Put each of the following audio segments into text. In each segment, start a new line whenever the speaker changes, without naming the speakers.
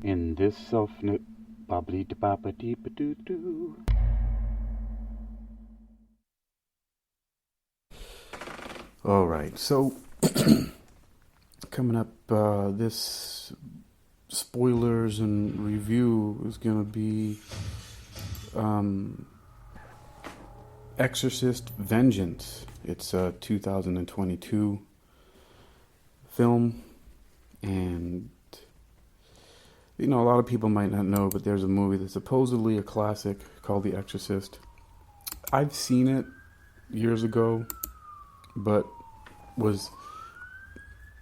In this self-knit bobbly de baba dee ba doo doo.
All right, so coming up, this spoilers and review is going to be Exorcist Vengeance. It's a 2022 film, and you know, a lot of people might not know, but there's a movie that's supposedly a classic called The Exorcist. I've seen it years ago, but was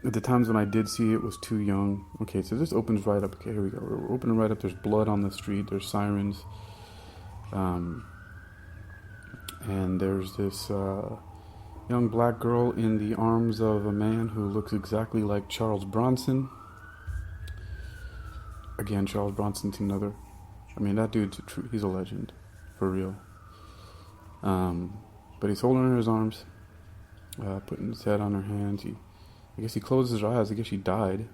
at the times when I did see it was too young. Okay, so this opens right up. Okay, here we go. We're opening right up. There's blood on the street. There's sirens. And there's this young black girl in the arms of a man who looks exactly like Charles Bronson. Again, Charles Bronson's another. I mean, that dude's he's a legend, for real. But he's holding her in his arms, putting his head on her hands. I guess he closes her eyes. I guess she died.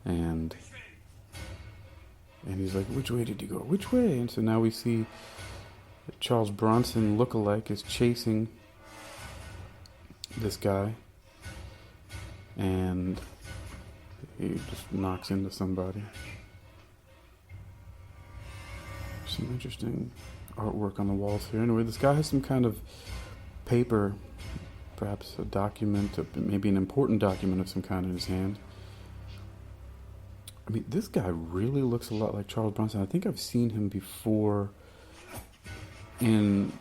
And he's like, which way did you go? Which way? And so now we see Charles Bronson lookalike is chasing this guy. And he just knocks into somebody. Some interesting artwork on the walls here. Anyway, this guy has some kind of paper, perhaps a document, maybe an important document of some kind in his hand. I mean, this guy really looks a lot like Charles Bronson. I think I've seen him before in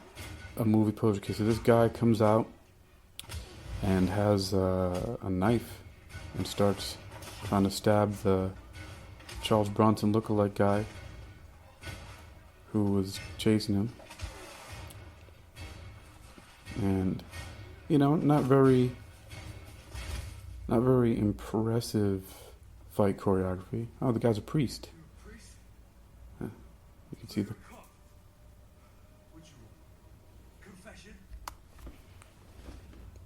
a movie poster case. So this guy comes out and has a knife and starts trying to stab the Charles Bronson lookalike guy who was chasing him. And, you know, not very impressive fight choreography. Oh, the guy's a priest. Yeah, you can see the...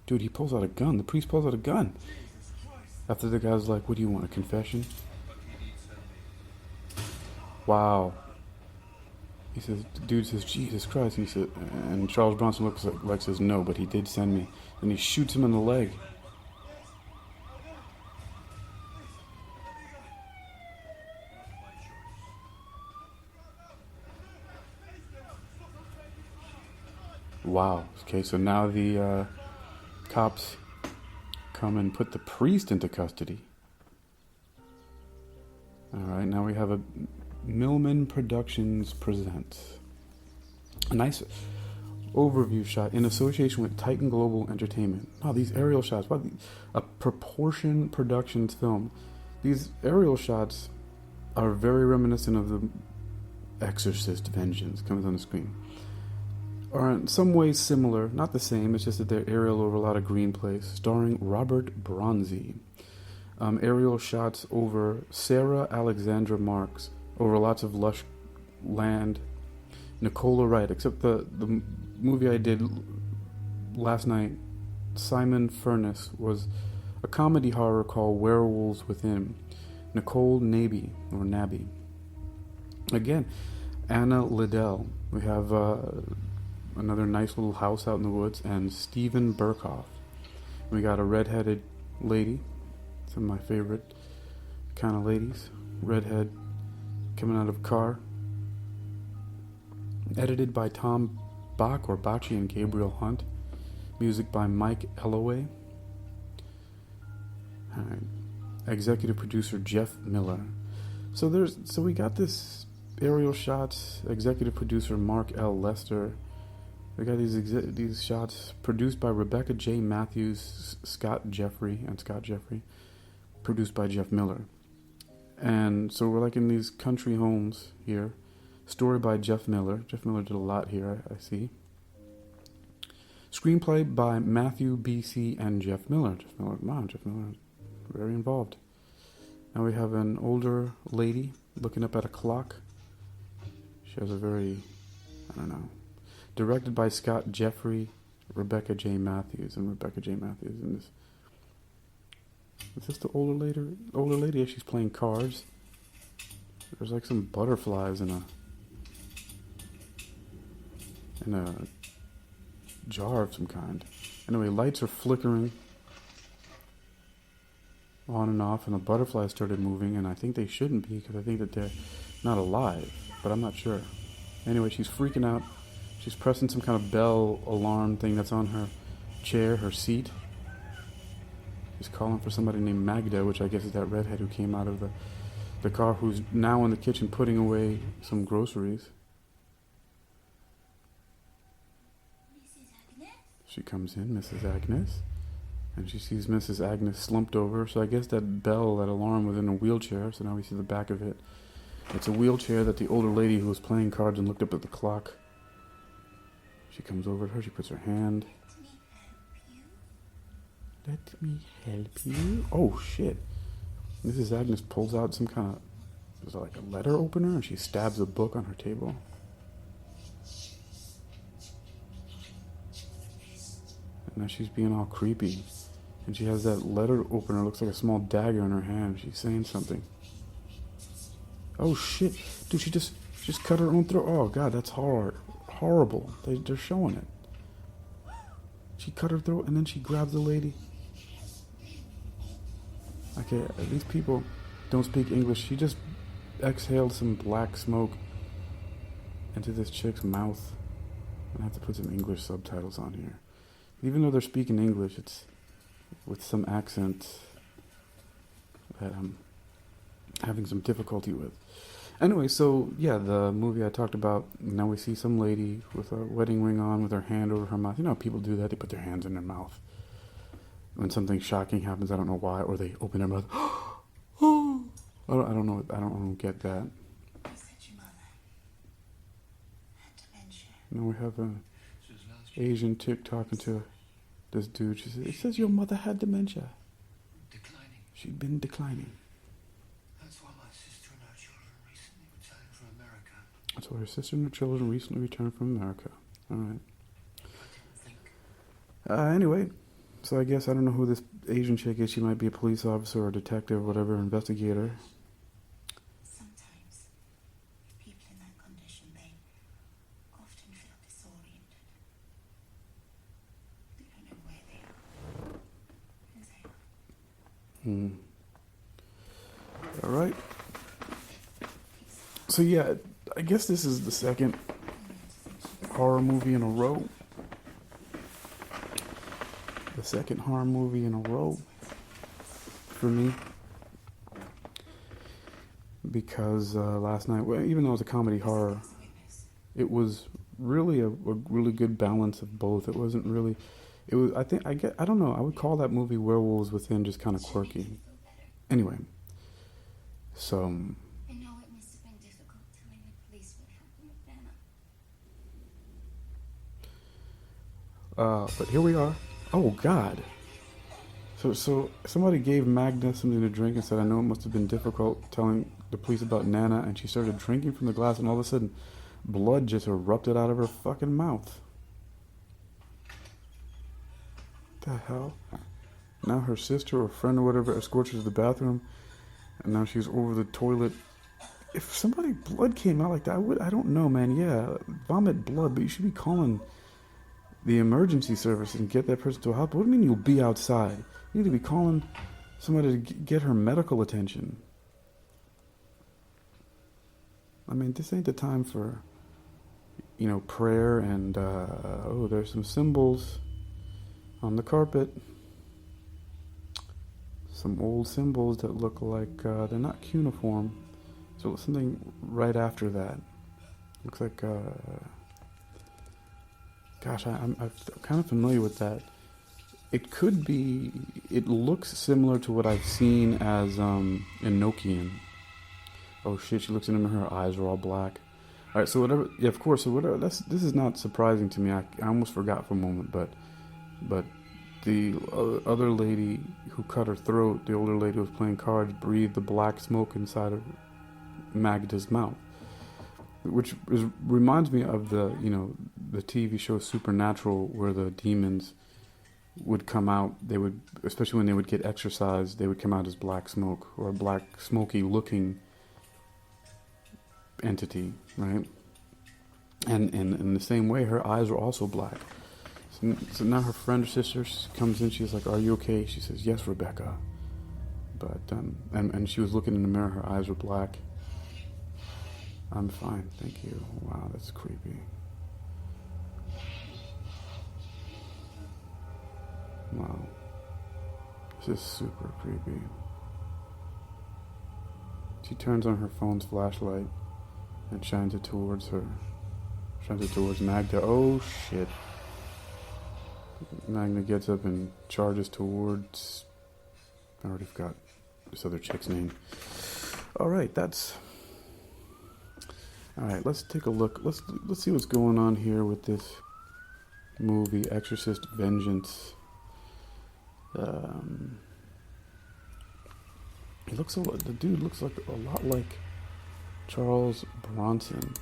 Dude, he pulls out a gun. The priest pulls out a gun. After the guy's like, what do you want, a confession? Wow. He says, the dude says, Jesus Christ. And he said, and Charles Bronson looks like says, no, but he did send me. And he shoots him in the leg. Wow. Okay, so now the cops come and put the priest into custody. Alright, now we have a Millman Productions presents a nice overview shot in association with Titan Global Entertainment. Wow, these aerial shots. Wow, a Proportion Productions film. These aerial shots are very reminiscent of the Exorcist Vengeance comes on the screen. Are in some ways similar, not the same, it's just that they're aerial over a lot of green place, starring Robert Bronzi. Aerial shots over Sarah Alexandra Marks, over lots of lush land. Nicola Wright, except the movie I did last night, Simon Furnace, was a comedy horror called Werewolves Within. Nicole Naby, or Nabby. Again, Anna Liddell. We have another nice little house out in the woods, and Stephen Burkhoff. We got a redheaded lady, some of my favorite kind of ladies. Redhead coming out of a car. Edited by Tom Bach or Bacci and Gabriel Hunt. Music by Mike Elloway. Alright. Executive producer Jeff Miller. So we got this aerial shots. Executive producer Mark L. Lester. We got these shots produced by Rebecca J. Matthews, Scott Jeffrey, produced by Jeff Miller. And so we're like in these country homes here. Story by Jeff Miller. Jeff Miller did a lot here, I see. Screenplay by Matthew B.C. and Jeff Miller. Jeff Miller, very involved. Now we have an older lady looking up at a clock. She has a very, directed by Scott Jeffrey, Rebecca J. Matthews, and this Is this the older lady? Older lady, as she's playing cards. There's like some butterflies in a jar of some kind. Anyway, lights are flickering on and off, and the butterflies started moving, and I think they shouldn't be because I think that they're not alive, but I'm not sure. Anyway, she's freaking out. She's pressing some kind of bell alarm thing that's on her chair, her seat. She's calling for somebody named Magda, which I guess is that redhead who came out of the car, who's now in the kitchen putting away some groceries. She comes in, Mrs. Agnes, and she sees Mrs. Agnes slumped over. So I guess that bell, that alarm, was in a wheelchair. So now we see the back of it. It's a wheelchair that the older lady who was playing cards and looked up at the clock. She comes over to her. She puts her hand. Let me help you. Oh shit! Mrs. Agnes pulls out some kind of, is it like a letter opener, and she stabs a book on her table. Now she's being all creepy, and she has that letter opener, looks like a small dagger in her hand. She's saying something. Oh shit, dude! She just cut her own throat. Oh god, that's horrible. They're showing it. She cut her throat, and then she grabs the lady. Okay, these people don't speak English. She just exhaled some black smoke into this chick's mouth. I have to put some English subtitles on here. Even though they're speaking English, it's with some accent that I'm having some difficulty with. Anyway, so yeah, the movie I talked about, now we see some lady with a wedding ring on with her hand over her mouth. You know how people do that? They put their hands in their mouth. When something shocking happens, I don't know why, or they open their mouth. I don't know. I don't get that. Now we have an Asian chick talking to this dude. She says, "It says your mother had dementia.
Declining.
She'd been declining."
That's why my sister and her children recently returned from America.
That's why her sister and her children recently returned from America. All right.
I didn't think.
Anyway, so I guess I don't know who this Asian chick is. She might be a police officer or a detective, or whatever, investigator.
Sometimes people in that condition, they often feel disoriented. They don't know where they are.
All right. So yeah, I guess this is the second horror movie in a row. The second horror movie in a row for me. Because last night, well, even though it was a comedy horror, it was really a really good balance of both. It wasn't really, it was, I don't know, I would call that movie Werewolves Within just kind of quirky. Anyway, so
I know it must have been difficult telling the police what happened with Nana.
but here we are. Oh God. So somebody gave Magda something to drink and said, "I know it must have been difficult telling the police about Nana," and she started drinking from the glass, and all of a sudden blood just erupted out of her fucking mouth. What the hell? Now her sister or friend or whatever escorts her to the bathroom, and now she's over the toilet. If somebody blood came out like that, I don't know, man. Yeah, vomit blood, but you should be calling the emergency service and get that person to a hospital. What do you mean you'll be outside? You need to be calling somebody to get her medical attention. I mean, this ain't the time for, prayer and, there's some symbols on the carpet. Some old symbols that look like they're not cuneiform. So something right after that. Looks like, gosh, I'm kind of familiar with that. It looks similar to what I've seen as Enochian. Oh shit, she looks at him and her eyes are all black. Alright, so whatever, yeah, of course, so whatever, this is not surprising to me. I almost forgot for a moment, but the other lady who cut her throat, the older lady who was playing cards, breathed the black smoke inside of Magda's mouth. Which reminds me of the TV show SuperNatural, where the demons would come out. They would, especially when they would get exorcised, they would come out as black smoke or a black smoky looking entity, right? And in the same way, her eyes were also black. So now her friend or sister comes in. She's like, "Are you okay?" She says, "Yes, Rebecca." But and she was looking in the mirror. Her eyes were black. "I'm fine, thank you." Wow, that's creepy. Wow, this is super creepy. She turns on her phone's flashlight and shines it towards her. Shines it towards Magda. Oh shit. Magda gets up and charges towards... I already forgot this other chick's name. Alright, Alright, let's take a look. Let's see what's going on here with this movie, Exorcist Vengeance. The dude looks like a lot like Charles Bronson.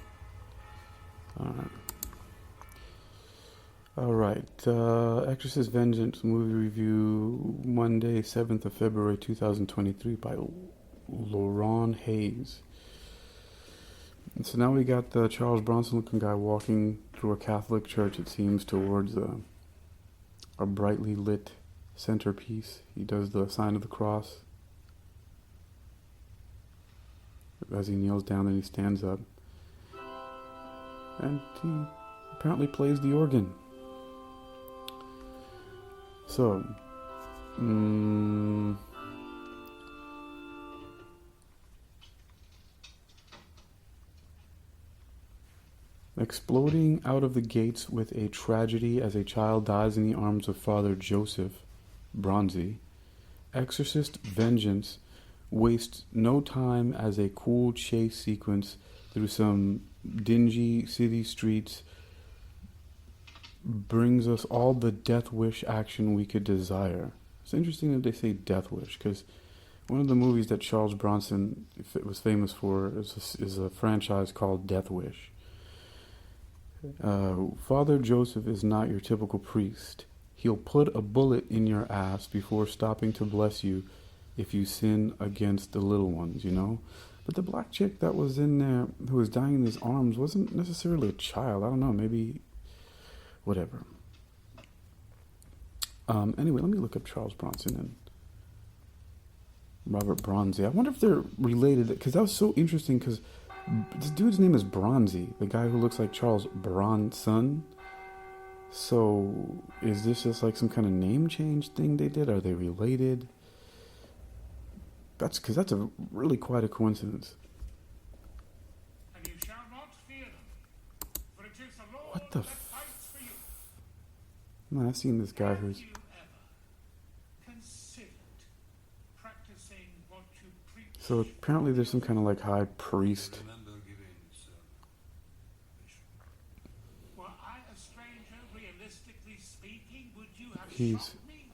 Alright, Exorcist Vengeance movie review, Monday, 7th of February 2023 by Lauren Hayes. And so now we got the Charles Bronson looking guy walking through a Catholic church, it seems, towards a brightly lit centerpiece. He does the sign of the cross as he kneels down and he stands up. And he apparently plays the organ. So, exploding out of the gates with a tragedy as a child dies in the arms of Father Joseph Bronzy, Exorcist Vengeance wastes no time as a cool chase sequence through some dingy city streets brings us all the Death Wish action we could desire. It's interesting that they say Death Wish, because one of the movies that Charles Bronson was famous for is a franchise called Death Wish. Father Joseph is not your typical priest. He'll put a bullet in your ass before stopping to bless you if you sin against the little ones, you know? But the black chick that was in there who was dying in his arms wasn't necessarily a child. I don't know, maybe... whatever. Anyway, let me look up Charles Bronson and Robert Bronzy. I wonder if they're related, because that was so interesting, because this dude's name is Bronzy, the guy who looks like Charles Bronson. So, is this just like some kind of name change thing they did? Are they related? That's because that's a really quite a coincidence.
And you shall not fear them, for it is the Lord
What the
that fights for you.
Man, I've seen this guy who's...
Have you ever considered practicing what you preach?
So apparently there's some kind of like high priest.
Remember giving sermon, Bishop. Were I a stranger, realistically speaking, would you have shot me?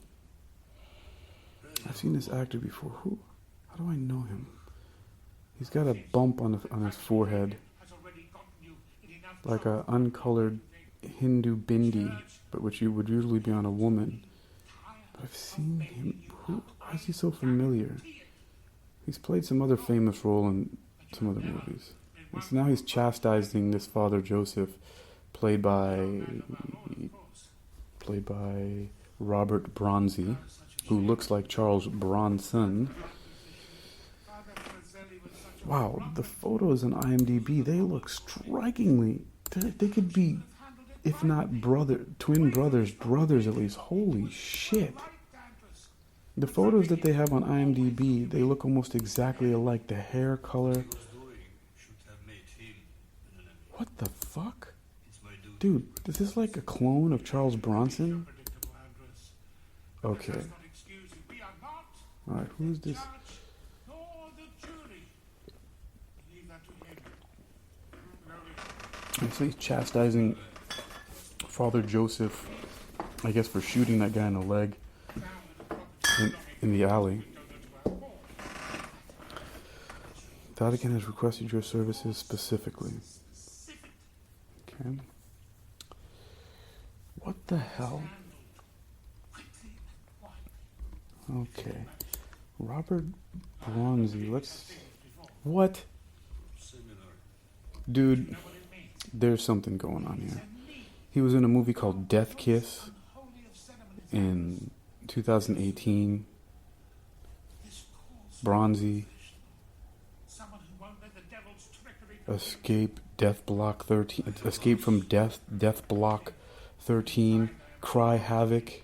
I've seen this actor before. Who? How do I know him? He's got a bump on his forehead, like a uncolored Hindu bindi, but which you would usually be on a woman. But I've seen him. Why is he so familiar? He's played some other famous role in some other movies. And so now he's chastising this Father Joseph, played by Robert Bronzy, who looks like Charles Bronson. Wow, the photos on IMDb, they look strikingly... They could be, if not twin brothers at least. Holy shit. The photos that they have on IMDb, they look almost exactly alike. The hair color. What the fuck? Dude, is this like a clone of Charles Bronson? Okay. Alright, who's this? So he's chastising Father Joseph, I guess, for shooting that guy in the leg in the alley. Vatican has requested your services specifically. Okay. What the hell? Okay. Robert Bronzy. What? Dude, there's something going on here. He was in a movie called Death Kiss in 2018. Bronzy. Escape Death Block 13. Escape from Death. Death Block 13. Cry Havoc.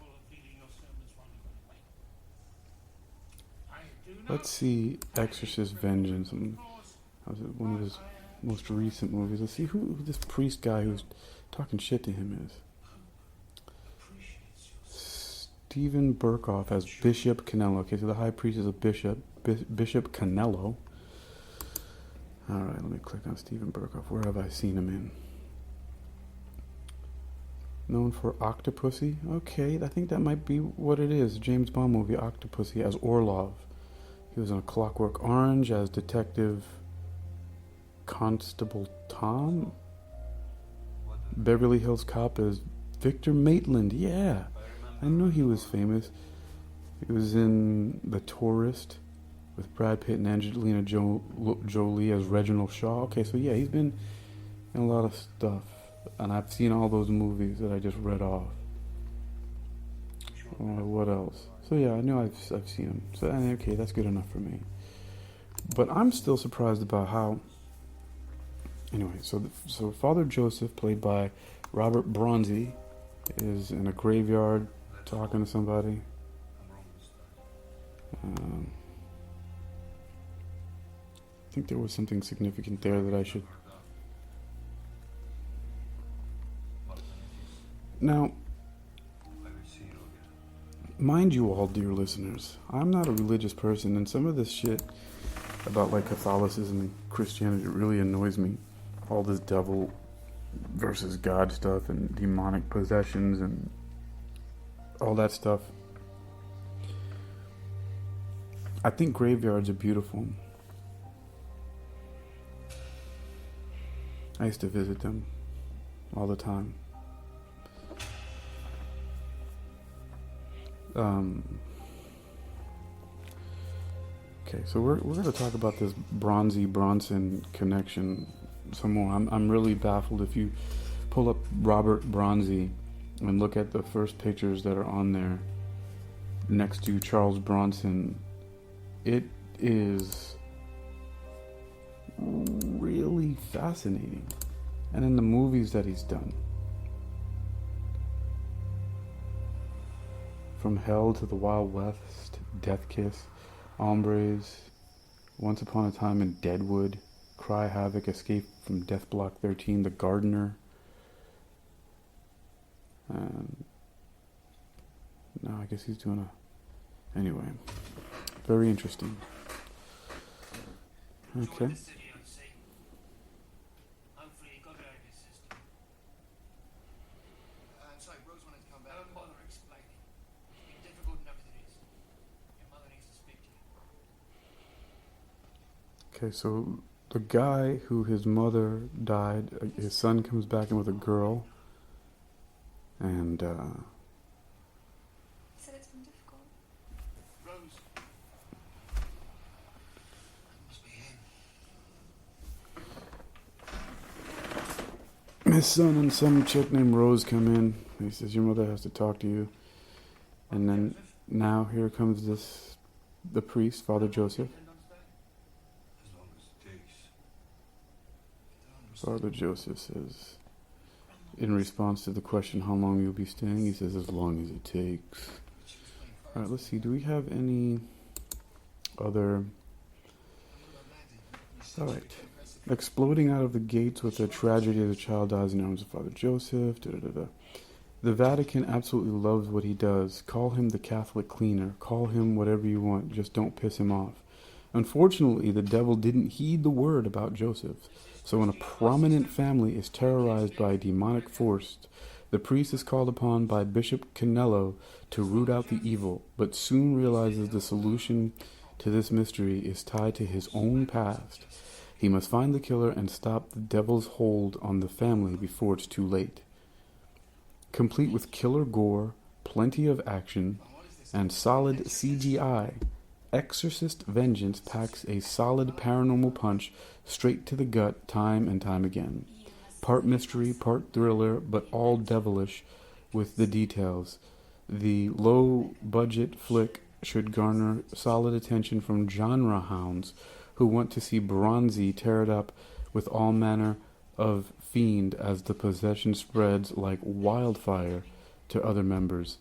Let's see. Exorcist Vengeance. Was it one of his most recent movies? Let's see who this priest guy who's talking shit to him is. Stephen Burkoff as Bishop Canello. Okay, so the high priest is a bishop. Bishop Canello. Alright, let me click on Stephen Burkoff. Where have I seen him in? Known for Octopussy? Okay, I think that might be what it is. James Bond movie, Octopussy, as Orlov. He was in A Clockwork Orange as Detective Constable Tom. Beverly Hills Cop as Victor Maitland. Yeah, I know he was famous. He was in The Tourist with Brad Pitt and Angelina Jolie as Reginald Shaw. Okay, so yeah, he's been in a lot of stuff. And I've seen all those movies that I just read off. What else? So yeah, I know I've seen him. So okay, that's good enough for me. But I'm still surprised about how. Anyway, so Father Joseph, played by Robert Bronzy, is in a graveyard talking to somebody. I think there was something significant there that I should. Now, mind you all, dear listeners, I'm not a religious person, and some of this shit about like Catholicism and Christianity really annoys me. All this devil versus God stuff and demonic possessions and all that stuff. I think graveyards are beautiful. I used to visit them all the time. Okay, so we're going to talk about this Bronson connection some more. I'm really baffled. If you pull up Robert Bronzy and look at the first pictures that are on there next to Charles Bronson, it is really fascinating. And in the movies that he's done, From Hell to the Wild West, Death Kiss, Hombres, Once Upon a Time in Deadwood, Cry Havoc, Escape from Death Block 13, The Gardener. No, I guess he's doing a... Anyway, very interesting. Okay. Okay, so the guy who his mother died, his son comes back in with a girl, and
He said it's been difficult.
Rose. Must be him.
his son and some chick named Rose come in. He says, your mother has to talk to you. And then now here comes the priest, Father Joseph. Father Joseph says, in response to the question, how long you'll be staying, he says, as long as it takes. Alright, let's see, do we have any other... Alright. Exploding out of the gates with a tragedy as a child dies in the arms of Father Joseph. The Vatican absolutely loves what he does. Call him the Catholic cleaner. Call him whatever you want. Just don't piss him off. Unfortunately, the devil didn't heed the word about Joseph. So when a prominent family is terrorized by a demonic force, the priest is called upon by Bishop Canello to root out the evil, but soon realizes the solution to this mystery is tied to his own past. He must find the killer and stop the devil's hold on the family before it's too late. Complete with killer gore, plenty of action, and solid CGI, Exorcist Vengeance packs a solid paranormal punch straight to the gut time and time again. Part mystery, part thriller, but all devilish with the details. The low-budget flick should garner solid attention from genre hounds who want to see Bronzy tear it up with all manner of fiend as the possession spreads like wildfire to other members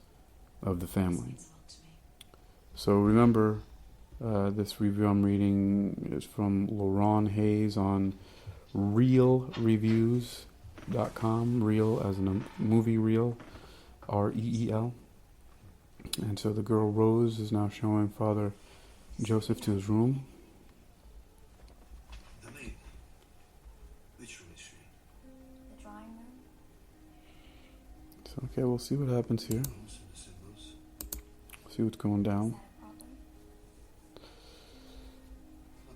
of the family. So remember, this review I'm reading is from Laurent Hayes on realreviews.com, real as in a movie reel, REEL. And so the girl Rose is now showing Father Joseph to his room.
The maiden. Which room is she?
The drawing room?
So, okay, we'll see what happens here.
Rooms and the symbols.
See what's going down.
Is that a problem?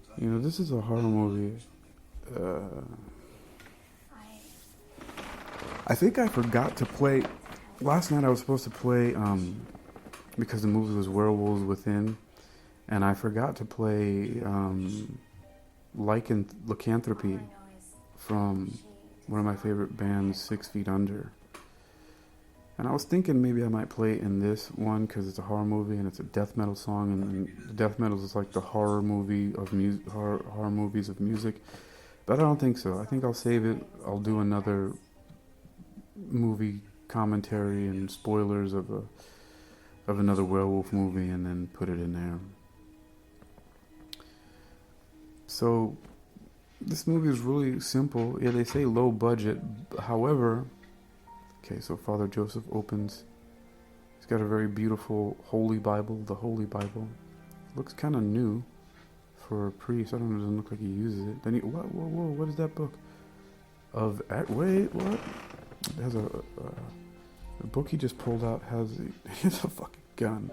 Not
You know, this is a horror movie. I think I forgot to play. Last night I was supposed to play, because the movie was Werewolves Within, and I forgot to play Lycanthropy from one of my favorite bands, 6 Feet Under. And I was thinking maybe I might play it in this one because it's a horror movie and it's a death metal song, and death metal is like the horror movie of horror movies of music. But I don't think so. I think I'll save it. I'll do another movie commentary and spoilers of another werewolf movie and then put it in there. So this movie is really simple. Yeah, they say low budget. However, okay, so Father Joseph opens. He's got a very beautiful Holy Bible, the Holy Bible. Looks kind of new for a priest. I don't know, it doesn't look like he uses it. Then he, whoa, what is that book? Wait, what? It has the book he just pulled out has it's a fucking gun.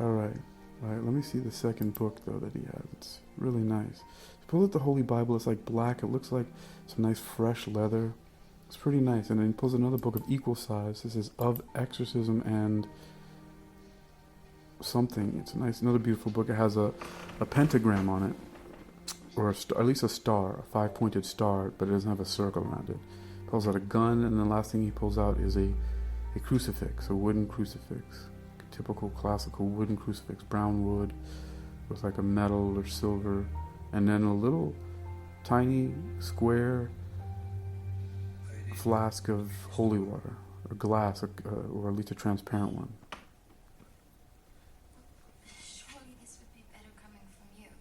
Alright, let me see the second book though that he has. It's really nice. He pulled out the Holy Bible. It's like black. It looks like some nice fresh leather. It's pretty nice. And then he pulls another book of equal size. This is Of Exorcism and something. It's a nice, another beautiful book. It has a pentagram on it, or at least a star, a 5-pointed star, but it doesn't have a circle around it. Pulls out a gun, and the last thing he pulls out is a crucifix, a wooden crucifix, typical classical wooden crucifix, brown wood with like a metal or silver, and then a little tiny square flask of holy water, or glass, or at least a transparent one.
Surely this would be better coming from you.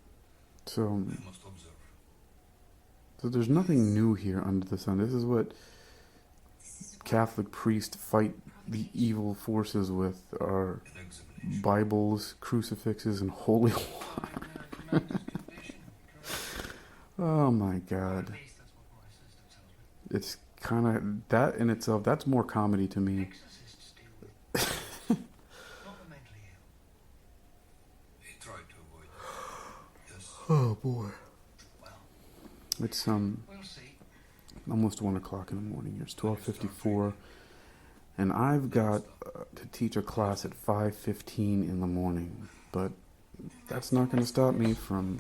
So
I must observe.
So there's nothing new here under the sun. This is what Catholic priests fight the evil forces with, are
An examination.
Bibles, crucifixes, and holy water. Oh my God. It's kind of, that in itself, that's more comedy to me.
Exorcists deal with not the mentally ill.
He tried to avoid. Yes.
Oh boy.
Well,
It's
we'll see.
almost 1 o'clock in the morning here. It's 12:54, and I've got to teach a class at 5:15 in the morning. But that's not going to stop me from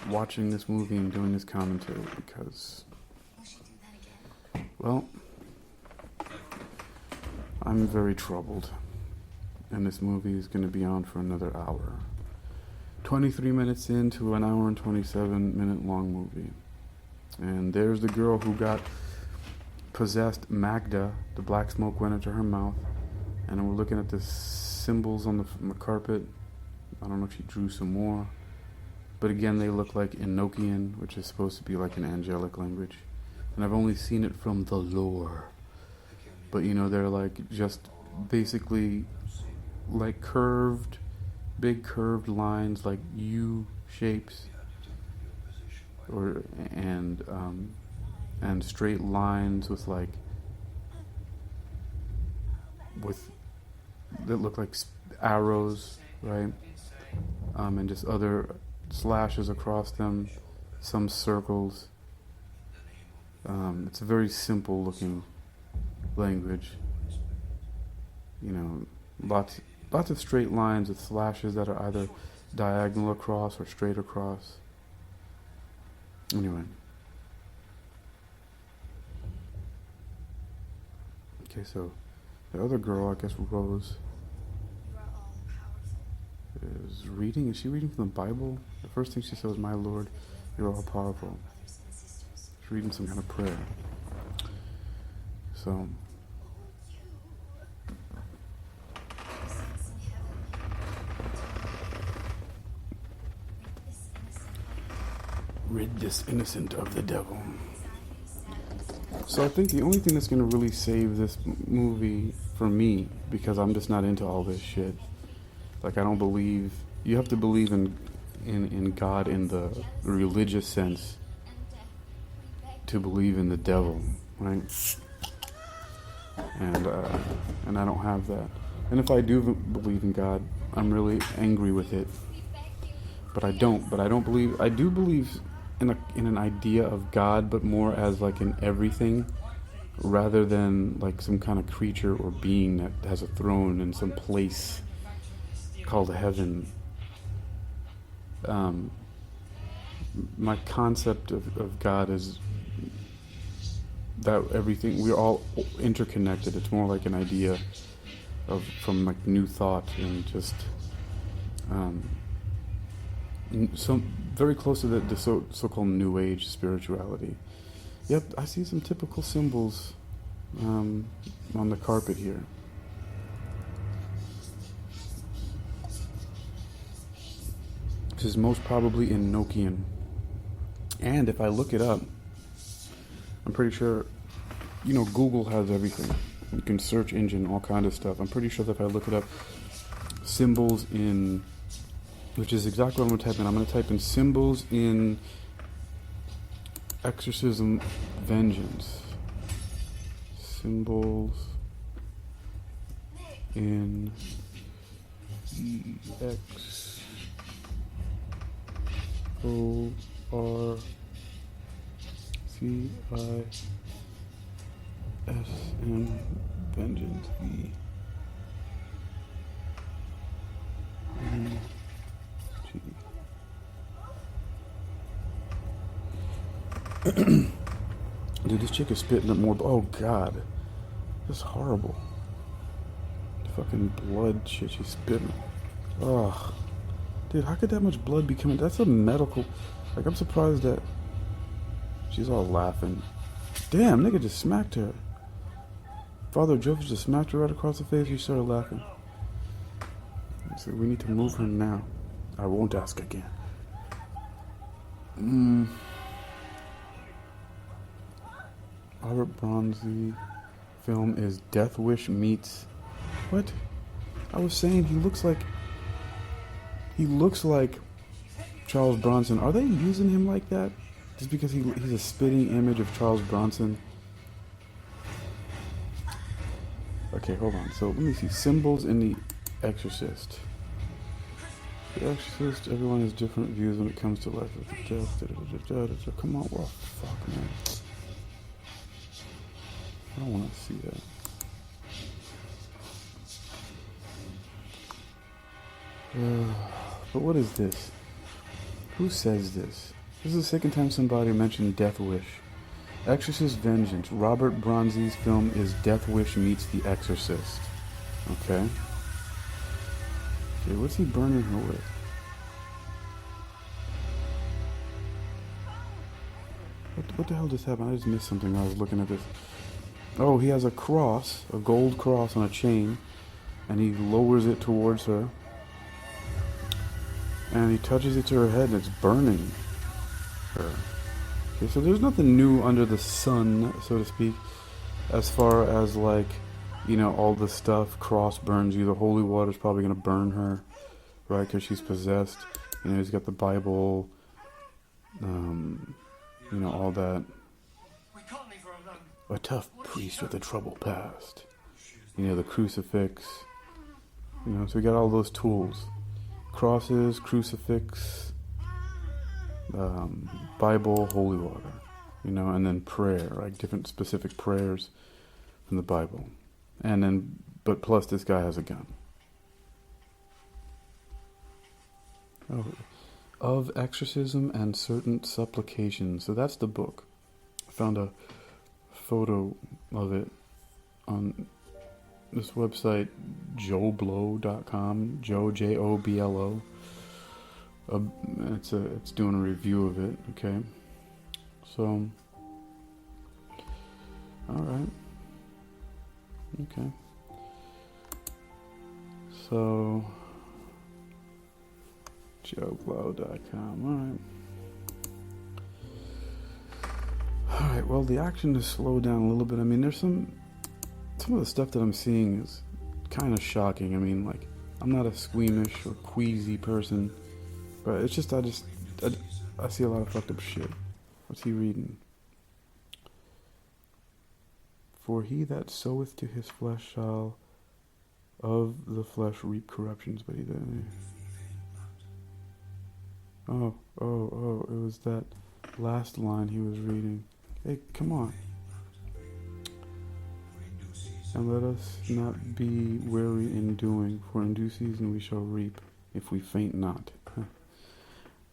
watching this movie and doing this commentary because,
Will she do that again?
well, I'm very troubled, and this movie is going to be on for another hour. 23 minutes into an hour and 27-minute long movie. And there's the girl who got possessed, Magda. The black smoke went into her mouth. And then we're looking at the symbols on the carpet. I don't know if she drew some more. But again, they look like Enochian, which is supposed to be like an angelic language. And I've only seen it from the lore. But you know, they're like just basically like curved, big curved lines, like U shapes, or and straight lines with that look like arrows, right? And just other slashes across them, some circles. It's a very simple looking language. You know, lots lots of straight lines with slashes that are either diagonal across or straight across. Anyway. Okay, so the other girl, I guess Rose, is reading. Is she reading from the Bible? The first thing she says, "My Lord, you're all powerful." She's reading some kind of prayer. So, rid this innocent of the devil. So I think the only thing that's going to really save this movie for me, because I'm just not into all this shit. Like, I don't believe, you have to believe in God in the religious sense to believe in the devil, right? And I don't have that. And if I do believe in God, I'm really angry with it. But I don't believe, I do believe in an idea of God, but more as like an everything, rather than like some kind of creature or being that has a throne in some place called heaven. My concept of God is that everything, we're all interconnected. It's more like an idea from like New Thought, and just so very close to the so-called New Age spirituality. Yep, I see some typical symbols on the carpet here. This is most probably in Nokian. And if I look it up, I'm pretty sure, Google has everything. You can search engine, all kind of stuff. I'm pretty sure that if I look it up, symbols in, which is exactly what I'm going to type in. I'm going to type in symbols in Exorcism Vengeance. Symbols in EXORCISM Vengeance. Dude, this chick is spitting up more. Oh god, this is horrible. The fucking blood shit she's spitting. Ugh, dude, how could that much blood be coming? That's a medical. Like, I'm surprised that she's all laughing. Damn, nigga just smacked her. Father Joseph just smacked her right across the face. She started laughing. So we need to move her now. I won't ask again. Robert Bronson film is Death Wish meets... What? I was saying he looks like Charles Bronson. Are they using him like that? Just because he's a spitting image of Charles Bronson? Okay, hold on. So let me see. Symbols in The Exorcist. The Exorcist, everyone has different views when it comes to life after death. Come on, what the fuck, man? I don't want to see that. But what is this? Who says this? This is the second time somebody mentioned Death Wish. Exorcist Vengeance. Robert Bronzi's film is Death Wish meets The Exorcist. Okay. Okay, what's he burning her with? What the hell just happened? I just missed something while I was looking at this. Oh, he has a cross, a gold cross on a chain, and he lowers it towards her. And he touches it to her head, and it's burning her. Okay, so there's nothing new under the sun, so to speak, as far as, like, all the stuff. Cross burns you. The holy water's probably going to burn her, right, because she's possessed. He's got the Bible, all that.
We can't leave her alone.
A tough priest with a troubled past. The crucifix. So we got all those tools. Crosses, crucifix, Bible, holy water, and then prayer, like different specific prayers from the Bible. And then, but plus this guy has a gun. Oh, of exorcism and certain supplications. So that's the book. I found a photo of it on this website, joblo.com. Joblo. It's doing a review of it. Okay, so all right. Okay, so joblo.com. All right. Well, the action is slowed down a little bit. I mean, there's some of the stuff that I'm seeing is kind of shocking. I mean, like, I'm not a squeamish or queasy person, but it's just I see a lot of fucked up shit. What's he reading? For he that soweth to his flesh shall of the flesh reap corruptions, but he didn't. Oh, it was that last line he was reading. Hey, come on. And let us not be weary in doing, for in due season we shall reap, if we faint not. I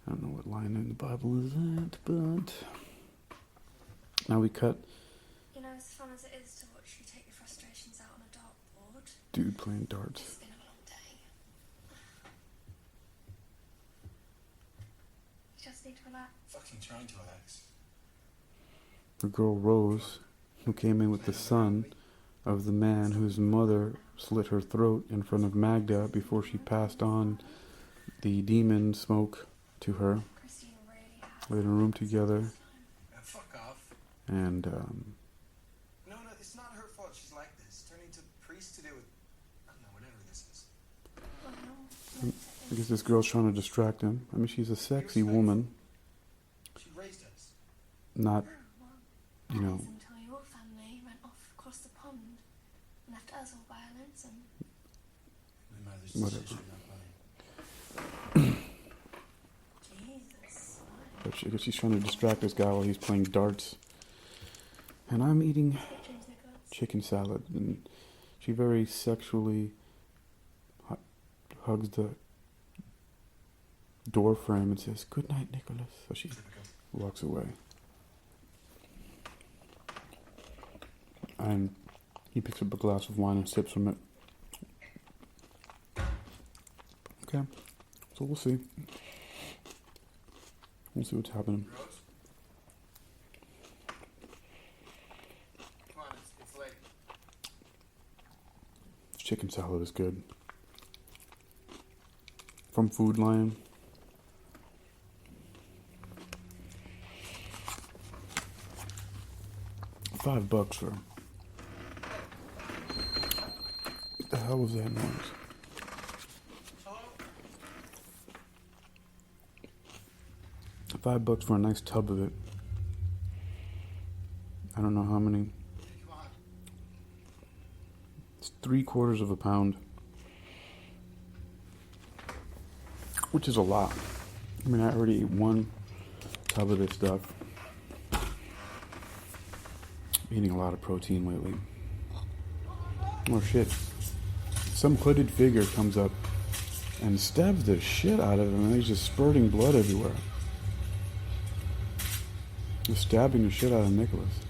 don't know what line in the Bible is that, but now we cut.
You know, as fun as it is to watch you take your frustrations out on a dartboard.
Dude playing darts.
It's been a long day. You just need to relax.
Fucking trying to relax.
The girl Rose, who came in with the son of the man whose mother slit her throat in front of Magda before she passed on the demon smoke to her.
Christine really has.
They in a room together,
Fuck off.
and
No, it's not her fault. She's like this. Turning to priest to do with, I don't know, whatever this is.
Well,
I guess this girl's trying to distract him. I mean, she's a sexy woman,
She raised us.
not,
well,
you know,
until your family went off across the pond and left us all by our lonesome.
My mother's
Whatever.
decision, not mine.
Jesus.
but I guess she's trying to distract this guy while he's playing darts. And I'm eating
James Nicholas.
chicken salad, and she very sexually hugs the door frame and says, "Good night, Nicholas." So she walks away. And he picks up a glass of wine and sips from it. Okay, so we'll see. We'll see what's happening.
Rose? Come on, it's late.
This chicken salad is good. From Food Lion. $5 for. What the hell was that noise? $5 for a nice tub of it. I don't know how many.
Come on.
It's 3/4 of a pound, which is a lot. I mean, I already ate one tub of this stuff. Eating a lot of protein lately. Oh shit. Some hooded figure comes up and stabs the shit out of him, and he's just spurting blood everywhere. Just stabbing the shit out of Nicholas.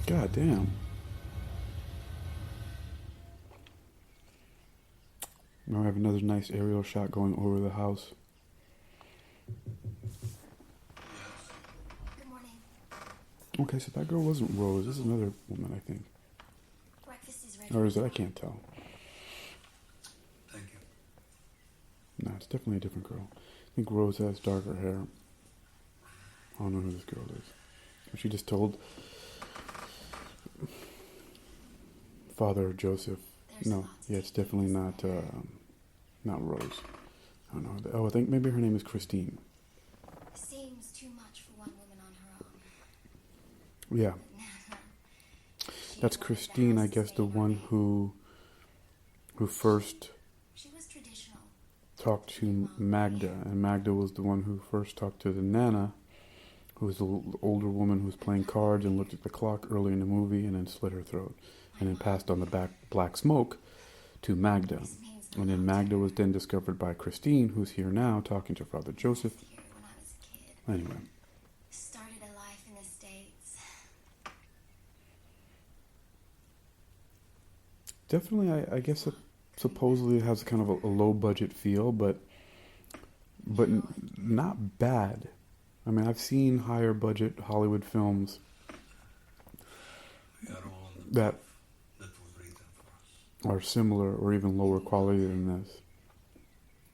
God damn. Now I have another nice aerial shot going over the house.
Good morning.
Okay, so that girl wasn't Rose. This is another woman, I think.
Breakfast is ready.
Or is it? I can't tell.
Thank you.
No, it's definitely a different girl. I think Rose has darker hair. I don't know who this girl is. She just told Father Joseph. No, yeah, it's definitely not Rose. I don't know. Oh, I think maybe her name is Christine.
Seems too much for one woman on her own.
Yeah,
She
that's
wanted the
Christine. I
house to
guess
stay
the
her
one
name.
who first
She was traditional.
talked to Magda, and Magda was the one who first talked to the Nana, who was the older woman who was playing cards and looked at the clock early in the movie and then slit her throat, and then passed on the black smoke to Magda.
This means
And then Magda was then discovered by Christine, who's here now talking to Father Joseph.
Here when I was a kid.
Anyway,
Started a life in the States.
definitely, I guess it supposedly has kind of a low budget feel, but not bad. I mean, I've seen higher budget Hollywood films that are similar or even lower quality than this.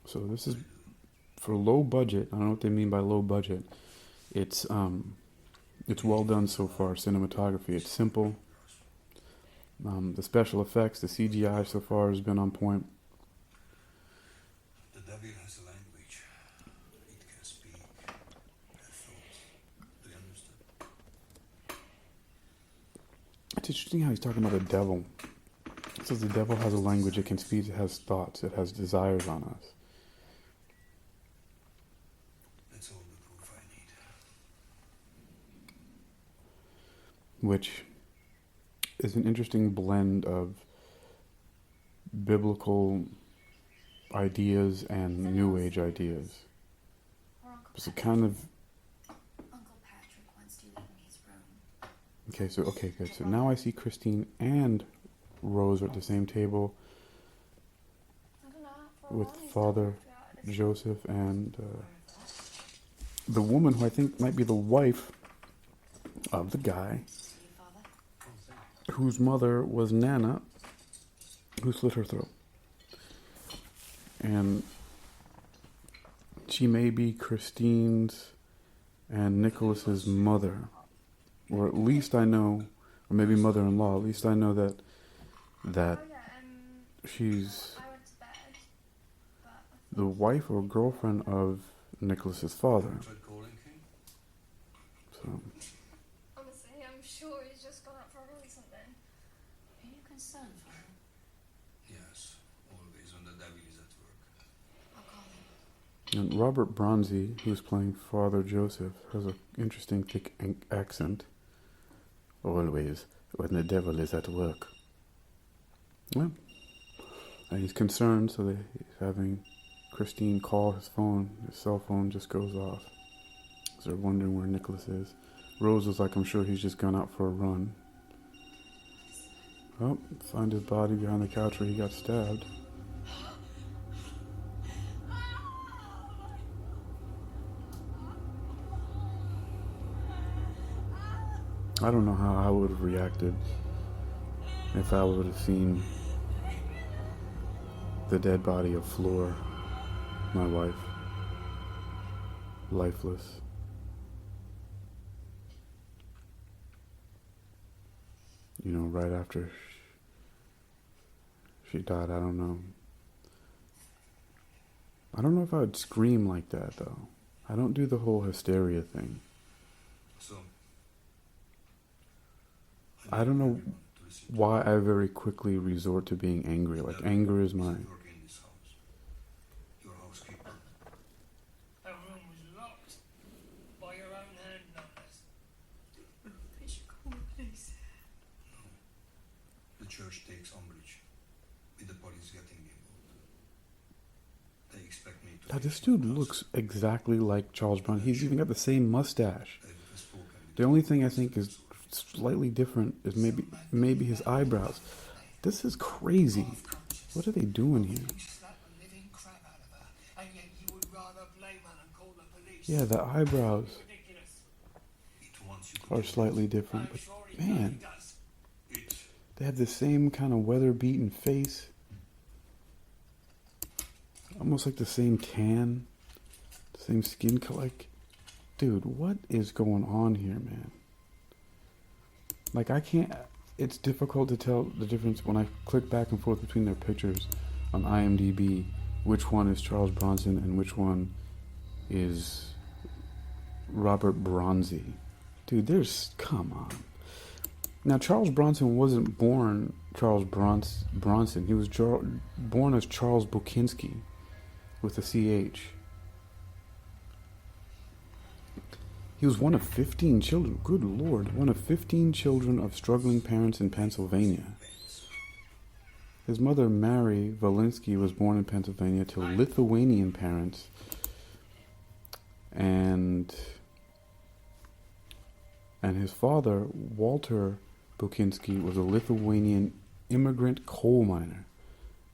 So this is for low budget. I don't know what they mean by low budget. It's well done so far. Cinematography, it's simple. The special effects, the CGI so far has been on point.
The devil has a language. It can speak her thoughts. Do you understand?
It's interesting how he's talking about the devil. It says the devil has a language, it can speak, it has thoughts, it has desires on us.
That's all the proof I need.
Which is an interesting blend of biblical ideas and New Age ideas.
Or Uncle
It's a
Patrick.
kind of...
Uncle Patrick wants to live in his room.
Okay, good. So now I see Christine and Rose are at the same table
I don't know, for a
with
while he's
Father
done throughout this.
Joseph and the woman who I think might be the wife of the guy
See you, Father.
whose mother was Nana, who slit her throat. And she may be Christine's and Nicholas's mother. Or at least I know, or maybe mother-in-law, at least I know that
Oh yeah,
she's
I went to bed, but
the wife or girlfriend of Nicholas's father.
Tried calling him?
So,
honestly, I'm sure he's just gone out for a run or something.
Are you concerned, Father?
Yes, always when the devil is at work.
I'll call him.
and Robert Bronzy, who's playing Father Joseph, has an interesting thick accent. Always when the devil is at work. Yeah. And he's concerned, so that he's having Christine call his phone. His cell phone just goes off. So they're wondering where Nicholas is. Rose was like, I'm sure he's just gone out for a run. Oh, find his body behind the couch where he got stabbed. I don't know how I would have reacted if I would have seen the dead body of Flor, my wife, lifeless. You know, right after she died. I don't know. I don't know if I would scream like that, though. I don't do the whole hysteria thing.
So,
I don't know why I very quickly resort to being angry. Like, anger is my...
working in this house. Your housekeeper.
Her room was locked by your own hand, no less.
They should call the police.
The church takes umbrage with the police getting involved. They expect me to...
God, this dude looks exactly like Charles Bronson. He's even got the same mustache.
They've spoken with
The only thing I think is slightly different is maybe his eyebrows. This is crazy. What are they doing here?
You slapped the living crap out of her, and yet you would rather blame her than call the police.
Yeah, the eyebrows
Ridiculous.
It wants you to
are
do
slightly different,
I'm
but
sure he
man,
really does.
it.
they have the same kind of weather-beaten face. Almost like the same tan, the same skin color. Like, dude, what is going on here, man? Like, I can't... It's difficult to tell the difference when I click back and forth between their pictures on IMDb, which one is Charles Bronson and which one is Robert Bronzy. Dude, there's... Come on. Now, Charles Bronson wasn't born Charles Bronson. He was born as Charles Bukinski with a CH. He was one of 15 children. Good Lord. One of 15 children of struggling parents in Pennsylvania. His mother, Mary Valinsky, was born in Pennsylvania to Lithuanian parents, and his father, Walter Bukinski, was a Lithuanian immigrant coal miner.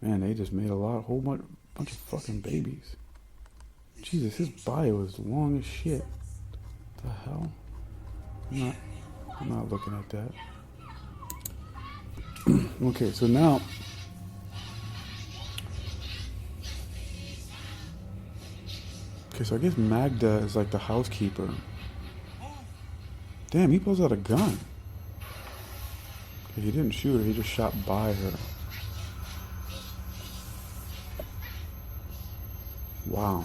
Man, they just made a whole bunch of fucking babies. Jesus, his bio is long as shit. What the hell? I'm not looking at that. Okay, so now so I guess Magda is like the housekeeper. Damn, he pulls out a gun. Okay, he didn't shoot her, he just shot by her. Wow.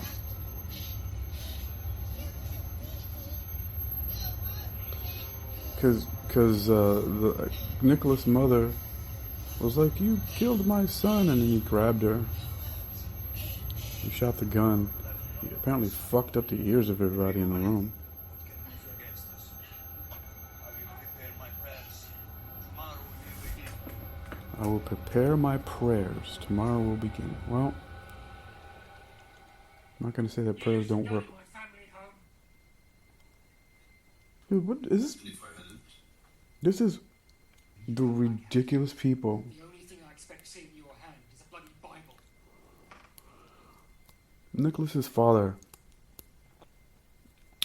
Because the Nicholas' mother was like, "You killed my son," and then he grabbed her. He shot the gun. He apparently fucked up the ears of everybody in the room. I will prepare my prayers. Tomorrow will begin. Well, I'm not going to say that prayers don't work. Dude, what is this? This is the ridiculous people.
The only thing I expect to see in your hand is a bloody Bible.
Nicholas's father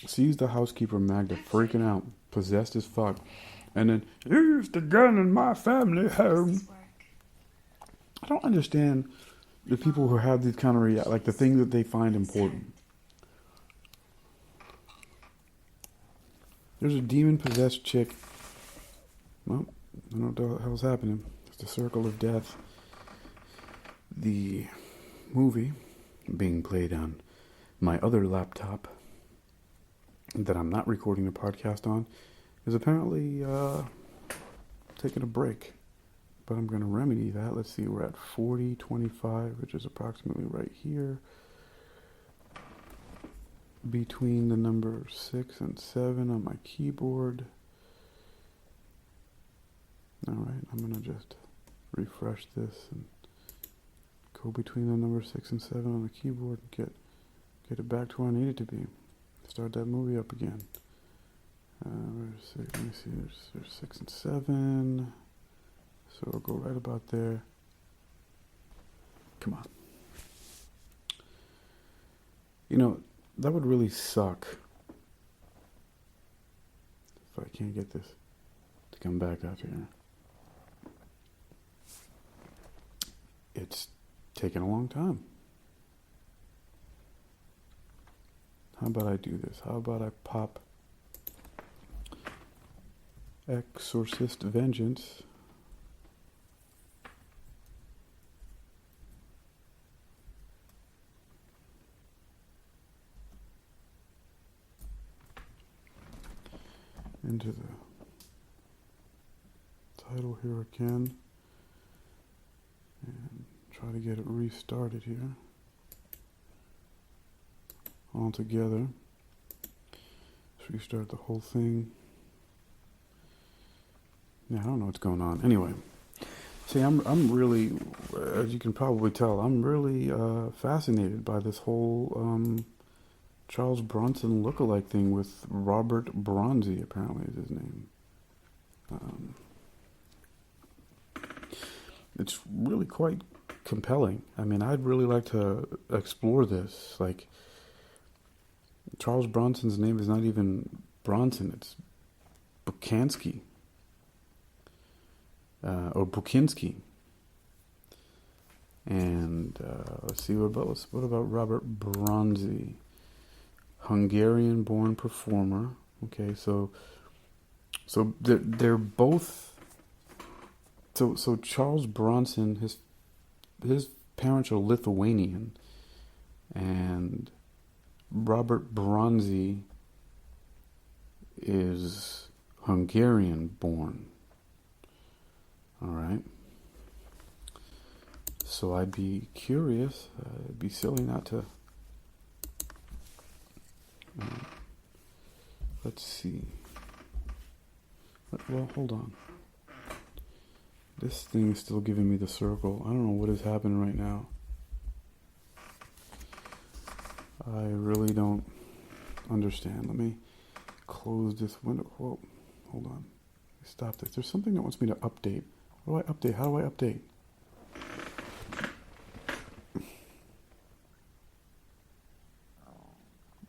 sees the housekeeper Magda freaking out, possessed as fuck, and then, "Here's the gun in my family home." I don't understand the people who have these kind of like the things that they find important. There's a demon-possessed chick. Well, I don't know what the hell's happening. It's the Circle of Death. The movie being played on my other laptop that I'm not recording the podcast on is apparently taking a break. But I'm going to remedy that. Let's see, we're at 40:25, which is approximately right here. Between the number 6 and 7 on my keyboard. Alright, I'm going to just refresh this and go between the number 6 and 7 on the keyboard and get it back to where I need it to be. Start that movie up again. Let me see, there's 6 and 7. So we'll go right about there. Come on. You know, that would really suck if I can't get this to come back up here. It's taken a long time. How about I do this? How about I pop Exorcist Vengeance into the title here again and try to get it restarted here all together. Let's restart the whole thing. Yeah, I don't know what's going on. Anyway, see, I'm really, as you can probably tell, I'm really fascinated by this whole Charles Bronson lookalike thing with Robert Bronzy, apparently is his name. It's really quite compelling. I mean, I'd really like to explore this. Like, Charles Bronson's name is not even Bronson, it's Bukansky. Or Bukinski. And let's see, what about Robert Bronzy? Hungarian-born performer. Okay, so they're both. So Charles Bronson, his parents are Lithuanian, and Robert Bronzy is Hungarian-born. All right. So I'd be curious. It'd be silly not to. Let's see. Well, hold on. This thing is still giving me the circle. I don't know what is happening right now. I really don't understand. Let me close this window. Whoa, hold on. Stop this. There's something that wants me to update. What do I update? How do I update?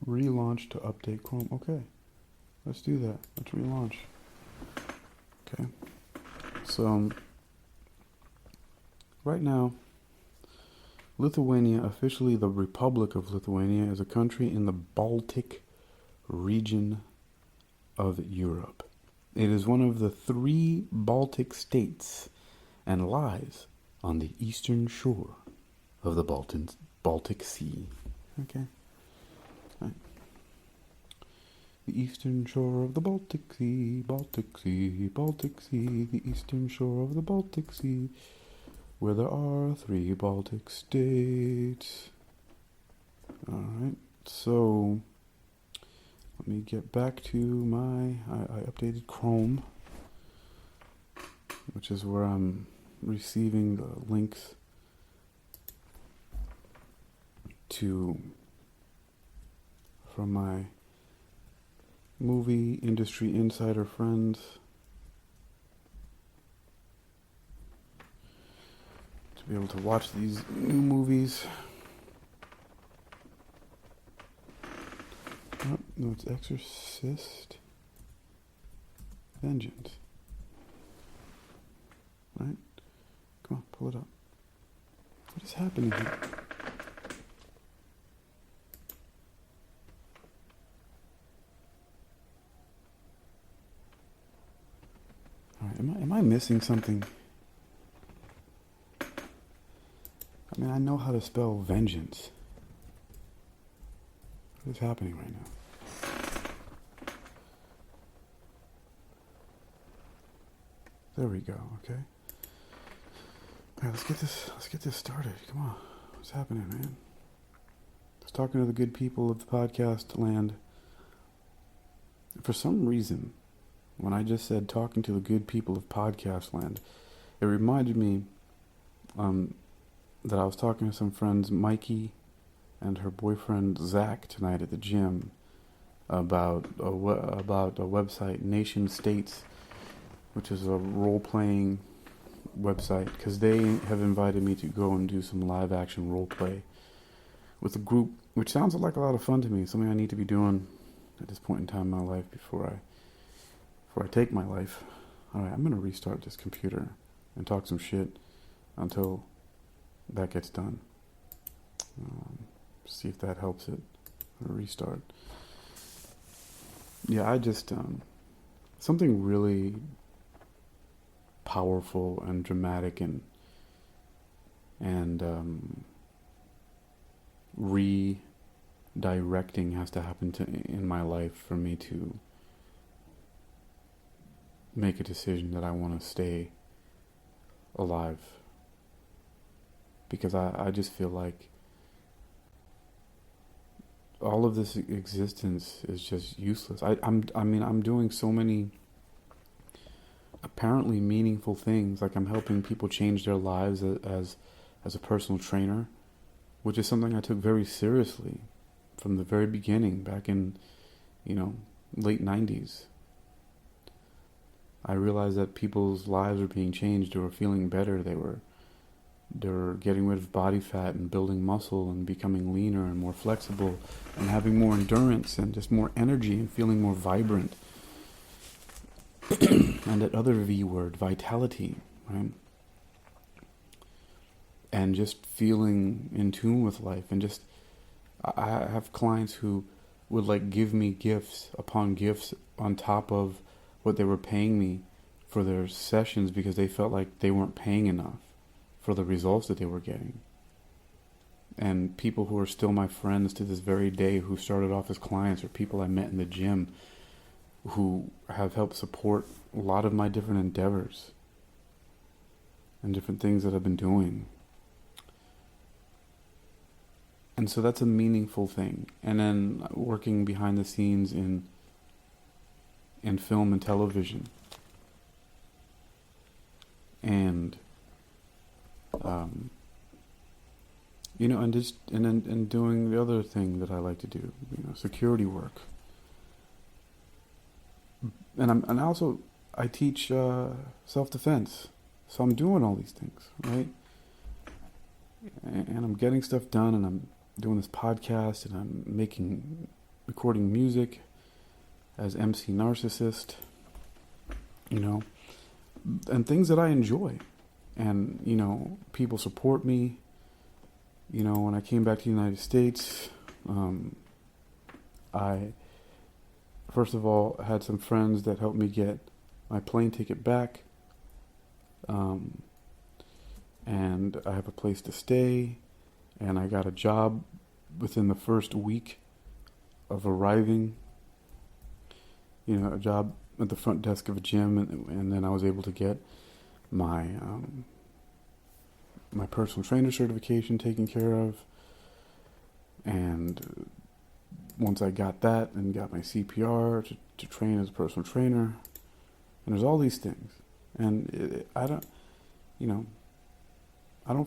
Relaunch to update Chrome. Okay, let's do that. Let's relaunch. Okay, so right now, Lithuania, officially the Republic of Lithuania, is a country in the Baltic region of Europe. It is one of the 3 Baltic states and lies on the eastern shore of the Baltic Sea. Okay. Right. The eastern shore of the Baltic Sea, Baltic Sea, Baltic Sea, the eastern shore of the Baltic Sea, where there are 3 Baltic states. Alright, so let me get back to my, I updated Chrome, which is where I'm receiving the links to from my movie industry insider friends to be able to watch these new movies. Oh, no, it's Exorcist Vengeance. Right? Come on, pull it up. What is happening here? Alright, am I missing something? I mean, I know how to spell vengeance. What is happening right now? There we go, okay. Alright, let's get this started. Come on. What's happening, man? I was talking to the good people of the podcast land. For some reason, when I just said talking to the good people of podcast land, it reminded me that I was talking to some friends, Mikey and her boyfriend Zach, tonight at the gym about a website, Nation States, which is a role-playing website, because they have invited me to go and do some live-action role-play with a group, which sounds like a lot of fun to me, something I need to be doing at this point in time in my life before I take my life. Alright, I'm going to restart this computer and talk some shit until that gets done. See if that helps it. Restart. Yeah, I just something really powerful and dramatic and redirecting has to happen in my life for me to make a decision that I want to stay alive, because I just feel like all of this existence is just useless. I'm doing so many apparently meaningful things, like I'm helping people change their lives as a personal trainer, which is something I took very seriously from the very beginning, back in, late 90s. I realized that people's lives were being changed. They were feeling better. They were getting rid of body fat and building muscle and becoming leaner and more flexible and having more endurance and just more energy and feeling more vibrant. And that other V word, vitality, right? And just feeling in tune with life. And just, I have clients who would give me gifts upon gifts on top of what they were paying me for their sessions, because they felt like they weren't paying enough for the results that they were getting. And people who are still my friends to this very day, who started off as clients or people I met in the gym, who have helped support a lot of my different endeavors and different things that I've been doing. And so that's a meaningful thing. And then working behind the scenes in film and television. and and doing the other thing that I like to do, security work. And also I teach self-defense, so I'm doing all these things, right? And I'm getting stuff done, and I'm doing this podcast, and I'm recording music as MC Narcissist, and things that I enjoy. And, people support me. When I came back to the United States, I, first of all, had some friends that helped me get my plane ticket back. And I have a place to stay, and I got a job within the first week of arriving, a job at the front desk of a gym, and then I was able to get my my personal trainer certification taken care of. And once I got that and got my CPR to train as a personal trainer, and there's all these things, and I don't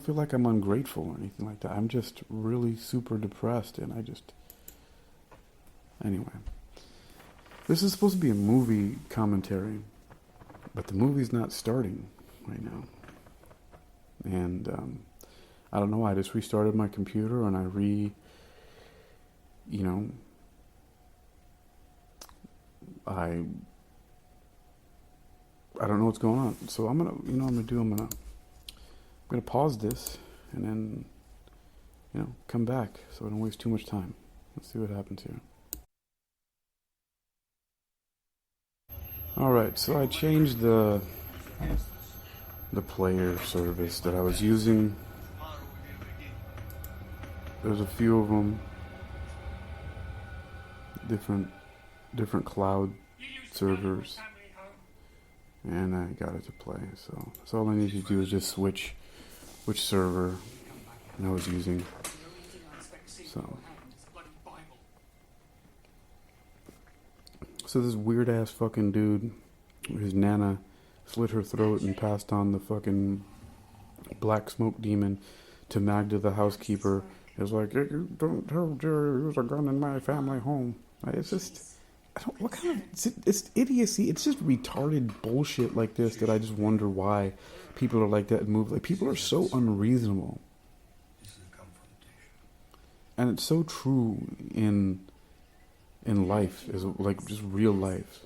feel like I'm ungrateful or anything like that. I'm just really super depressed, and anyway. This is supposed to be a movie commentary, but the movie's not starting right now. And I don't know, I just restarted my computer, and I don't know what's going on. So I'm gonna pause this and then, come back so I don't waste too much time. Let's see what happens here. Alright, so I changed the player service that I was using. There's a few of them, different cloud servers, and I got it to play. So that's all I need to do is just switch which server I was using. So this weird ass fucking dude, his nana slit her throat and passed on the fucking black smoke demon to Magda, the housekeeper. It was like, don't tell Jerry there's a gun in my family home. It's just, it's idiocy. It's just retarded bullshit like this that I just wonder why people are like that and move. Like, people are so unreasonable. And it's so true in life, is like just real life.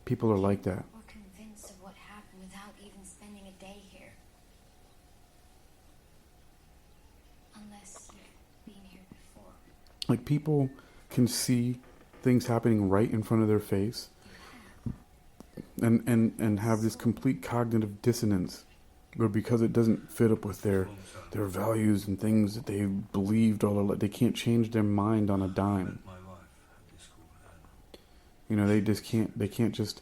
People are like that.
We're convinced of what happened without even spending a day here. Unless you've been here before.
Like, people can see things happening right in front of their face and have this complete cognitive dissonance, but because it doesn't fit up with their values and things that they've believed all their life, they can't change their mind on a dime. They can't just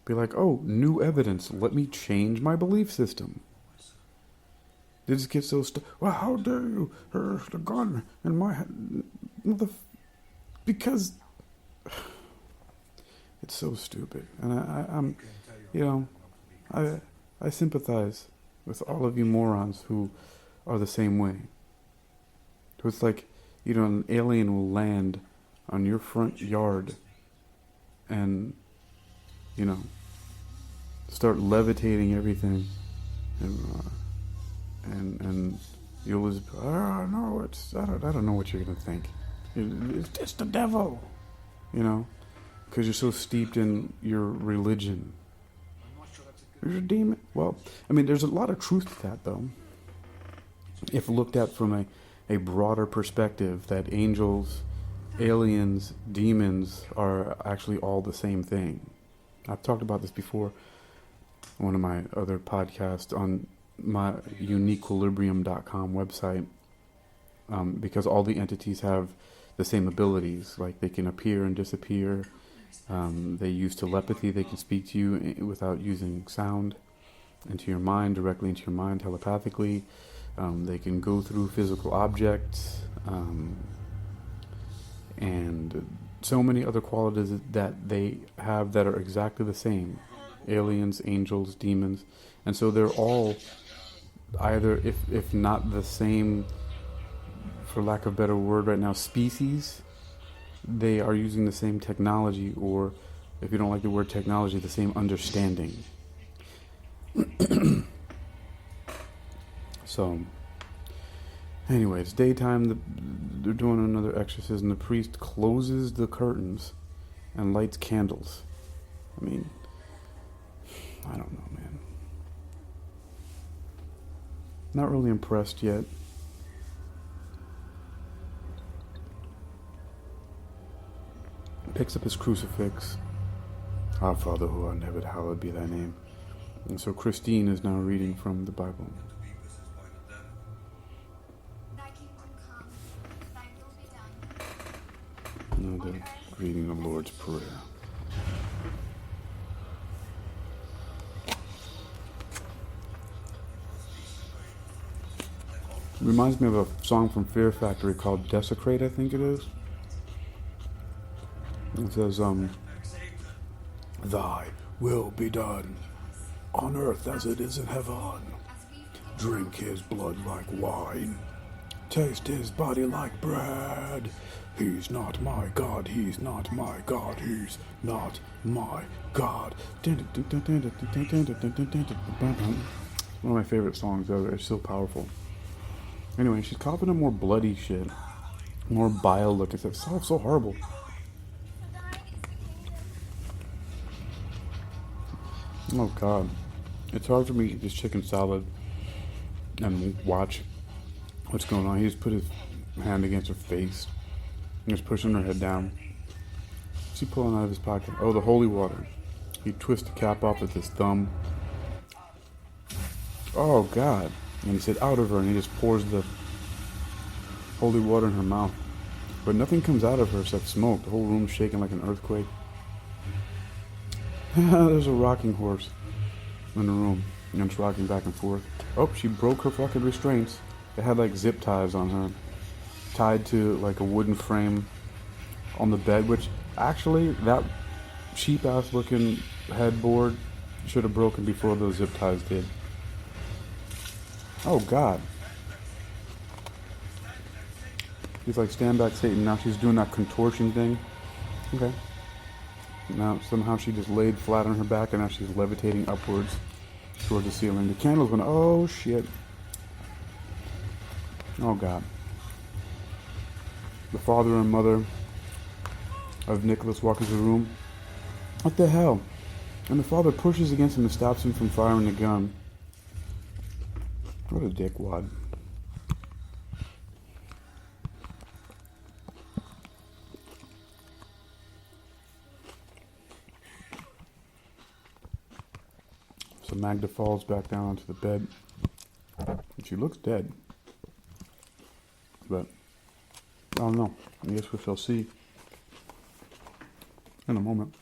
be like, oh, new evidence, let me change my belief system. They just get so well, how dare you? There's the gun in my head. Because it's so stupid. And I sympathize with all of you morons who are the same way. So it's like, an alien will land on your front yard and, start levitating everything, and you'll just, no, I don't know what you're gonna think. It's just the devil, because you're so steeped in your religion. There's a demon. Well, there's a lot of truth to that, though. If looked at from a broader perspective, that angels, aliens, demons are actually all the same thing. I've talked about this before on one of my other podcasts on my uniquequilibrium.com website, because all the entities have the same abilities. Like, they can appear and disappear. They use telepathy. They can speak to you without using sound into your mind, directly into your mind, telepathically. They can go through physical objects, and so many other qualities that they have that are exactly the same aliens, angels, demons. And so they're all either, if not the same, for lack of a better word right now, species, they are using the same technology, or if you don't like the word technology, the same understanding. So, anyway, it's daytime. They're doing another exorcism. The priest closes the curtains and lights candles. I mean, I don't know, man. Not really impressed yet. Picks up his crucifix. Our Father who art in heaven, hallowed be thy name. And so Christine is now reading from the Bible.
Thy kingdom come, thy will be done.
Another reading the Lord's Prayer. Reminds me of a song from Fear Factory called Desecrate, I think it is. It says, Thy will be done, on earth as it is in heaven. Drink his blood like wine, taste his body like bread. He's not my God, he's not my God, he's not my God. One of my favorite songs ever. It's so powerful. Anyway, she's coughing up more bloody shit. More bile looking stuff. It's so horrible. Oh God. It's hard for me to eat this chicken salad and watch what's going on. He just put his hand against her face and just pushing her head down. What's he pulling out of his pocket? Oh, the holy water. He twists the cap off with his thumb. Oh God. And he said, out of her, and he just pours the holy water in her mouth. But nothing comes out of her except smoke. The whole room's shaking like an earthquake. There's a rocking horse in the room, and it's rocking back and forth. Oh, she broke her fucking restraints. They had like zip ties on her, tied to like a wooden frame on the bed, which actually, that cheap-ass looking headboard should have broken before those zip ties did. Oh God. She's like, stand back, Satan. Now she's doing that contortion thing. Okay. Now somehow she just laid flat on her back, and now she's levitating upwards towards the ceiling. The candle's going, oh shit. Oh God. The father and mother of Nicholas walk into the room. What the hell? And the father pushes against him and stops him from firing the gun. What a dickwad. So Magda falls back down onto the bed. And she looks dead. But I don't know. I guess we shall see in a moment.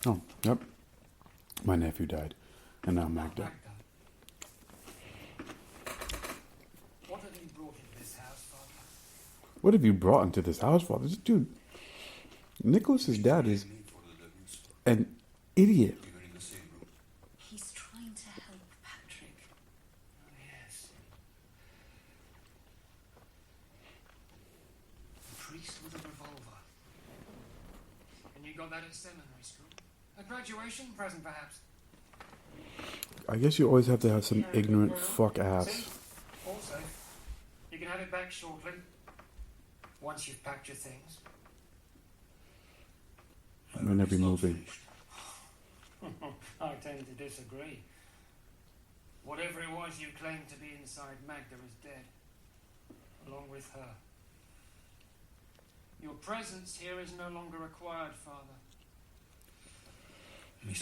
Oh, yep. My nephew died. And now Magda.
What have you brought into this house, Father?
What have you brought into this house, Father? Dude, Nicholas's dad is an idiot.
He's trying to help Patrick.
Oh, yes. A priest with a revolver. And you got that at seminary school? A graduation present, perhaps?
I guess you always have to have some ignorant fuck ass.
See? All safe. You can have it back shortly. Once you've packed your things.
In every movie.
I tend to disagree. Whatever it was you claimed to be inside Magda is dead. Along with her. Your presence here is no longer required, Father.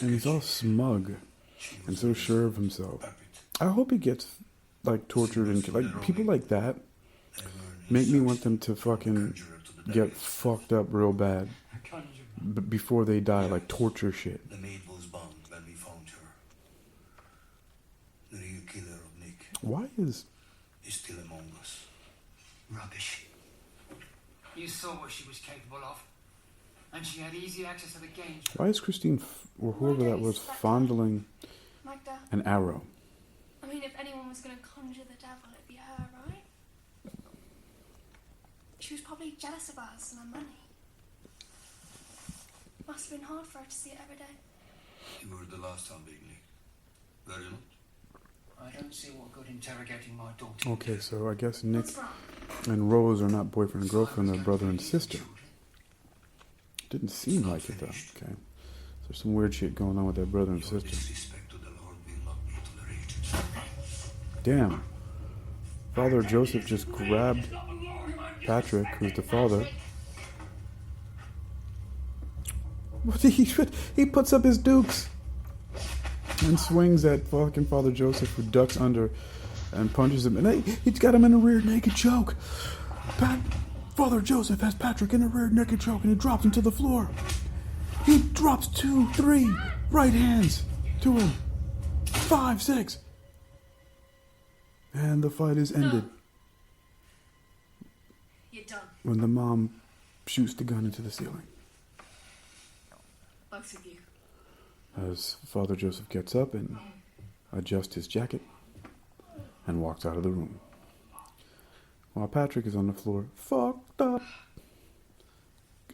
And he's all smug and so sure of himself. I hope he gets like tortured and like people like that make me want them to fucking get fucked up real bad before they die, like torture shit.
The maid was bound when we found her. The real killer of Nick
Why is
still among us.
Rubbish. You saw what she was capable of. And she had easy access to the games.
Why is Christine, or whoever that was, fondling
Magda,
an arrow?
I mean, if anyone was going to conjure the devil, it'd be her, right? She was probably jealous of us and our money. Must have been hard for her to see it every day.
You were the last time, Big Nick. Were you not?
I don't see what good interrogating my daughter.
Okay, so I guess Nick
What's wrong?
and Rose are not boyfriend and girlfriend, they're brother and sister. Didn't seem like it though. Okay, so there's some weird shit going on with their brother and
Your
sister.
disrespect to the Lord will not be tolerated.
Damn. Father Joseph just grabbed Patrick, who's the father. What he puts up his dukes and swings at fucking Father Joseph, who ducks under and punches him. And he's got him in a rear naked choke. Father Joseph has Patrick in a rear naked choke, and he drops him to the floor. He drops 2, 3 right hands to him. 5, 6. And the fight is ended
You're done.
when the mom shoots the gun into the ceiling.
Both of you.
As Father Joseph gets up and adjusts his jacket and walks out of the room, while Patrick is on the floor, fucked up.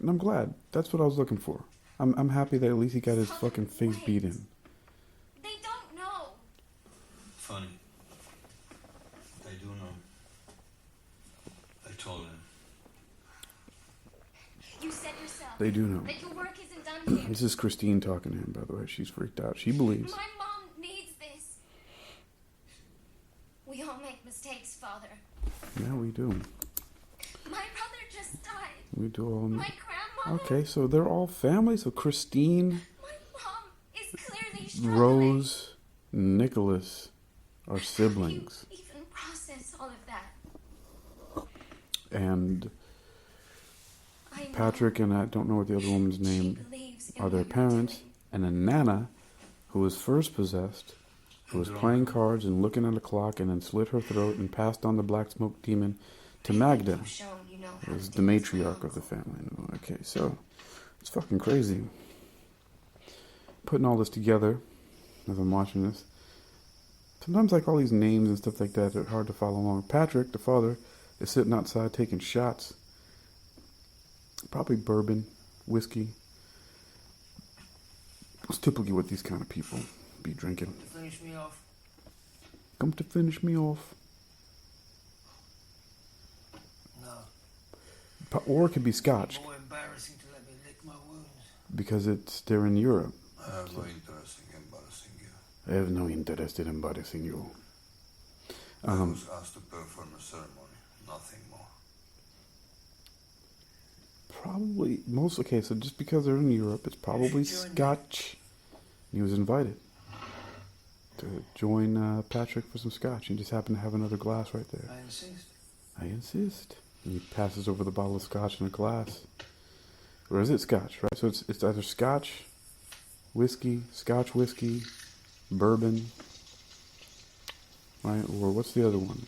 And I'm glad. That's what I was looking for. I'm happy that at least he got his fucking face beat in.
They don't know.
Funny. They do know. I told them.
You said yourself
They do know.
that your work isn't done here.
This is Christine talking to him, by the way. She's freaked out. She believes.
My mom needs this. We all make mistakes, Father.
Yeah, we do.
My brother just died.
We do all.
My grandmother.
Okay, so they're all family. So Christine,
My mom is clearly struggling.
Rose, Nicholas are siblings.
How do you even process all of that?
And
I know
Patrick and I don't know what the other woman's
she
name
believes in
are their
what you're
parents,
doing.
and a Nana who was first possessed, who was playing cards and looking at a clock and then slit her throat and passed on the black smoke demon to Magda,
You've shown you know how
who was
to
the
do this
matriarch
well.
of the family. Okay, so it's fucking crazy. Putting all this together as I'm watching this. Sometimes like all these names and stuff like that are hard to follow along. Patrick, the father, is sitting outside taking shots. Probably bourbon, whiskey. It's typically what these kind of people be drinking.
To finish me off.
Come to finish me off.
No.
Or it could be scotch,
More embarrassing to let me lick my wounds.
because they're in Europe.
I have no interest in embarrassing you.
I have no interest in embarrassing you.
I was asked to perform a ceremony, nothing more.
Probably okay, so just because they're in Europe, it's probably scotch. He was invited to join Patrick for some scotch. He just happened to have another glass right there.
I insist.
I insist. And he passes over the bottle of scotch in a glass. Or is it scotch, right? So it's either scotch, whiskey, scotch whiskey, bourbon, right? Or what's the other one?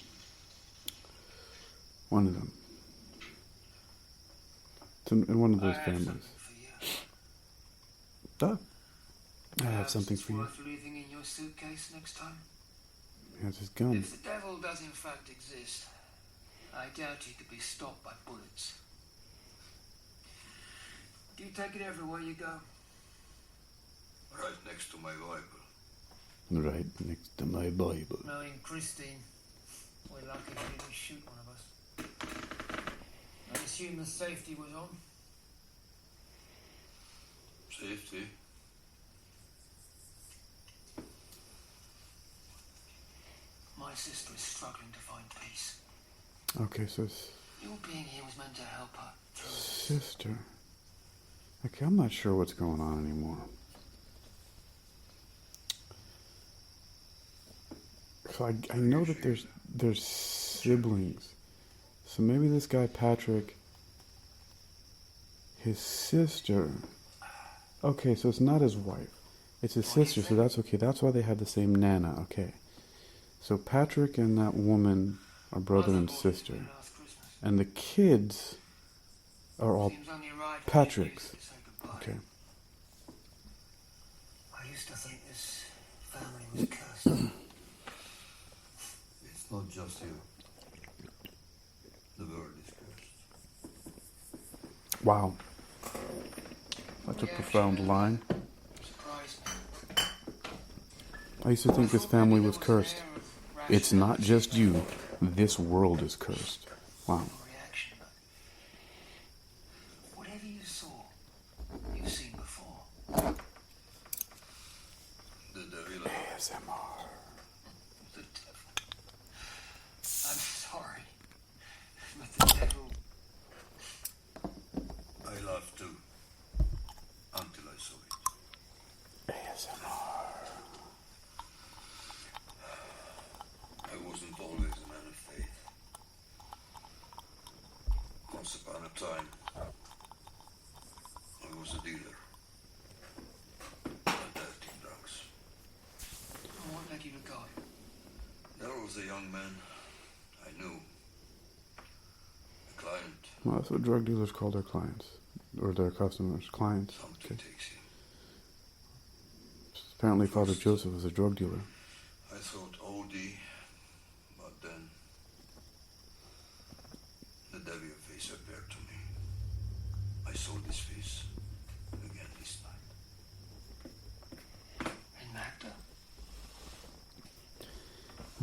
One of them. It's in one of those
I have
families.
something for you.
Duh. I have
Perhaps
something
it's
for you.
worth leaving in your suitcase next time.
He has his gun.
If the devil does in fact exist, I doubt he could be stopped by bullets. Do you take it everywhere you go?
Right next to my Bible.
Right next to my Bible.
Knowing Christine, we're lucky she didn't shoot one of us. I assume the safety was on.
Safety?
My sister is struggling to find peace.
Okay, so it's
Your being here was meant to help her.
sister. Okay, I'm not sure what's going on anymore. So I know that there's siblings. So maybe this guy Patrick, his sister. Okay, so it's not his wife. It's his sister, so that's okay. That's why they have the same Nana, okay. So Patrick and that woman are brother and sister.
Last Christmas.
And the kids are all
Seems only right for
Patrick's.
you to say
Okay.
I used to think this family was cursed.
It's not just you. The world is cursed.
Wow. That's a profound line.
Surprised me.
I used to think this family was cursed. It's not just you. This world is cursed. Wow.
Reaction, but whatever you saw, you've seen before.
The devil.
ASMR.
The devil. I'm sorry, but the devil.
I laughed too. Until I saw it.
ASMR.
I wasn't always a man of faith. Once upon a time, I was a dealer. I dealt in drugs.
And what led you to God?
There was a young man I knew. A client.
Well, that's what drug dealers call their clients. Or their customers. Clients.
Something
Okay.
takes him.
Apparently Father Joseph was a drug dealer.
I thought OD, but then the devil face appeared to me. I saw this face again this night.
In Magda?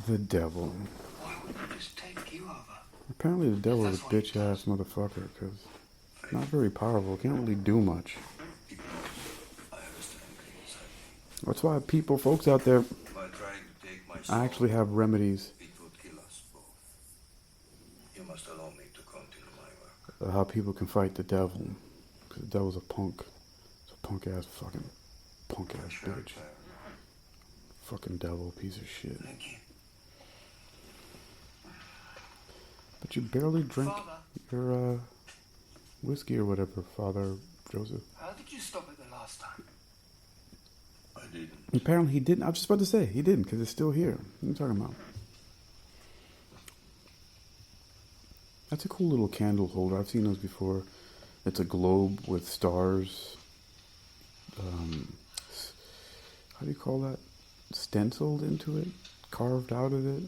The devil.
Why wouldn't he just take you over?
Apparently the devil is a bitch-ass motherfucker, because not very powerful. Can't really do much.
It knows I have a strength inside me.
That's why folks out there,
By trying to take my soul,
I actually have remedies.
it would kill us both. You must allow me to continue my work.
How people can fight the devil. Because the devil's a punk. It's a punk-ass bitch. Fucking devil, piece of shit.
Thank you.
But you barely drink
Father,
your, whiskey or whatever, Father Joseph.
how did you stop it the last time?
I didn't.
Apparently he didn't. I was just about to say, he didn't, because it's still here. What are you talking about? That's a cool little candle holder. I've seen those before. It's a globe with stars. How do you call that? Stenciled into it? Carved out of it?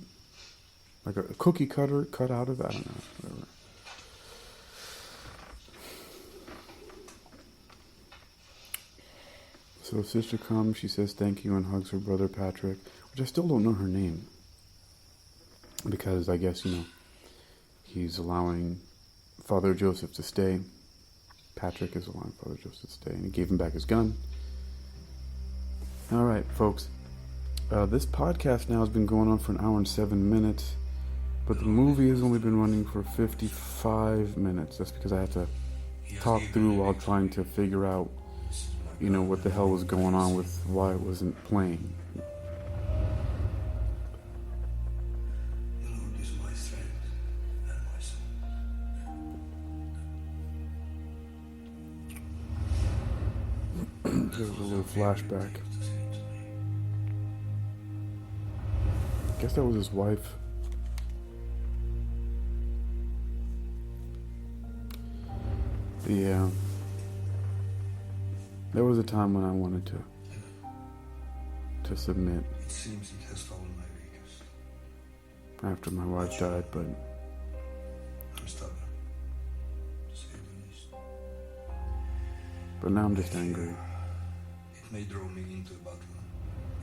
Like a cookie cutter cut out of it? I don't know. Whatever. So sister comes, she says thank you and hugs her brother Patrick, which I still don't know her name. Because I guess, he's allowing Father Joseph to stay. Patrick is allowing Father Joseph to stay, and he gave him back his gun. All right, folks. This podcast now has been going on for an hour and 7 minutes, but the movie has only been running for 55 minutes. That's because I had to talk through while trying to figure out, what the hell was going on with why it wasn't playing.
The Lord is my strength and my soul.
There's a little flashback. I guess that was his wife. Yeah. There was a time when I wanted to submit
It seems it has stolen my weakest.
after my wife died, but
I'm stubborn, to say the least.
now I'm just angry.
It may draw me into a battle,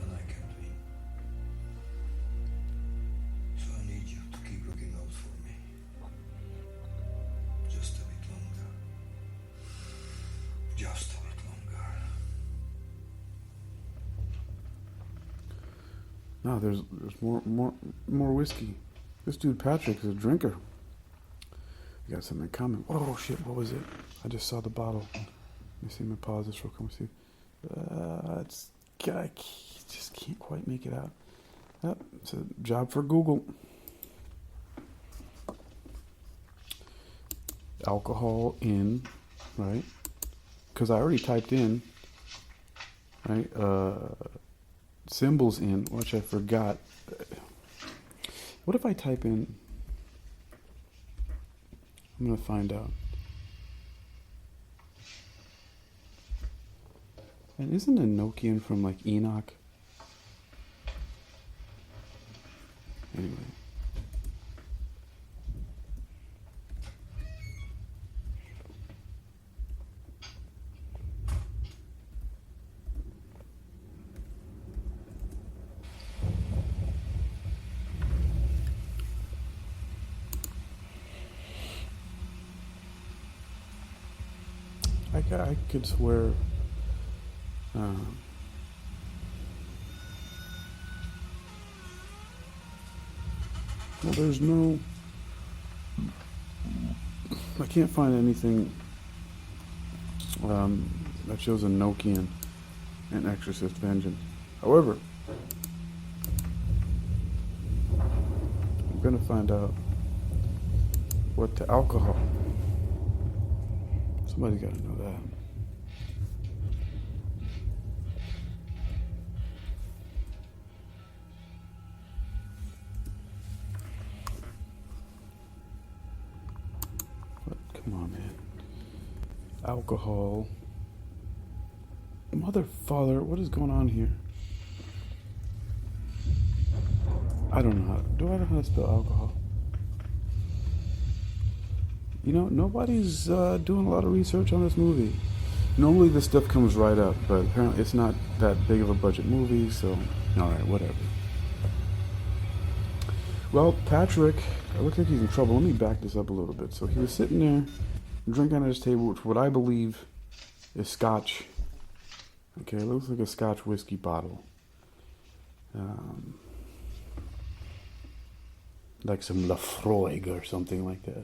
and I can't win. So I need you to keep looking out for me. Just a bit longer. Just a bit longer.
No, there's more whiskey. This dude Patrick is a drinker. We got something coming. Oh shit, what was it? I just saw the bottle. Let me see. Let me pause this real quick. Let me see. I just can't quite make it out. Yep, it's a job for Google. Alcohol in, right? Because I already typed in, right? Symbols in, which I forgot. What if I type in? I'm gonna find out. And isn't Enochian from like Enoch? Anyway. I could swear well, there's no, I can't find anything that shows Enochian in Exorcist Vengeance. However, I'm gonna find out what to alcohol. Somebody gotta know that. But come on, man. Alcohol. Mother, father, what is going on here? I don't know how. Do I know how to spell alcohol? You know, nobody's doing a lot of research on this movie. Normally this stuff comes right up, but apparently it's not that big of a budget movie, so alright, whatever. Well, Patrick, it looks like he's in trouble. Let me back this up a little bit. So he was sitting there, drinking at his table, which what I believe is scotch. Okay, it looks like a scotch whiskey bottle. Like some Lafroig or something like that.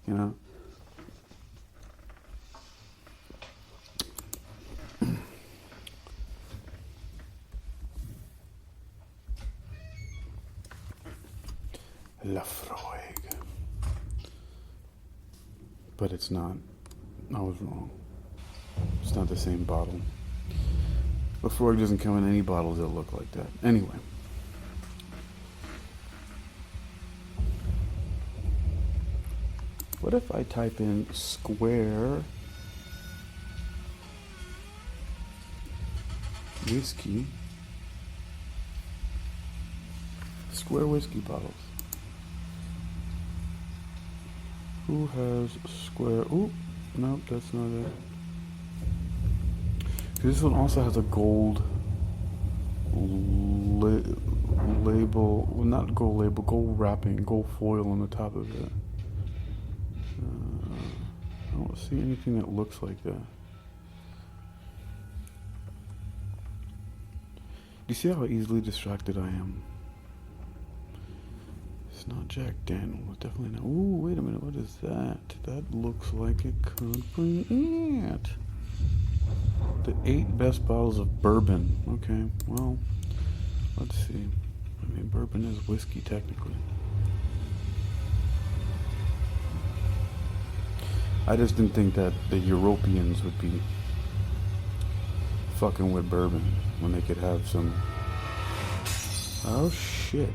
You know? Lafroig. But it's not. I was wrong. It's not the same bottle. Lafroig doesn't come in any bottles that look like that. Anyway. What if I type in square whiskey, square whiskey bottles? Who has square? Ooh, nope, that's not it. This one also has a gold label, well, not gold label, gold wrapping, gold foil on the top of it. I don't see anything that looks like that. You see how easily distracted I am? It's not Jack Daniel. It's definitely not. Ooh, wait a minute. What is that? That looks like it could be it. The 8 best bottles of bourbon. Okay, well, let's see. I mean, bourbon is whiskey technically. I just didn't think that the Europeans would be fucking with bourbon when they could have some. Oh shit.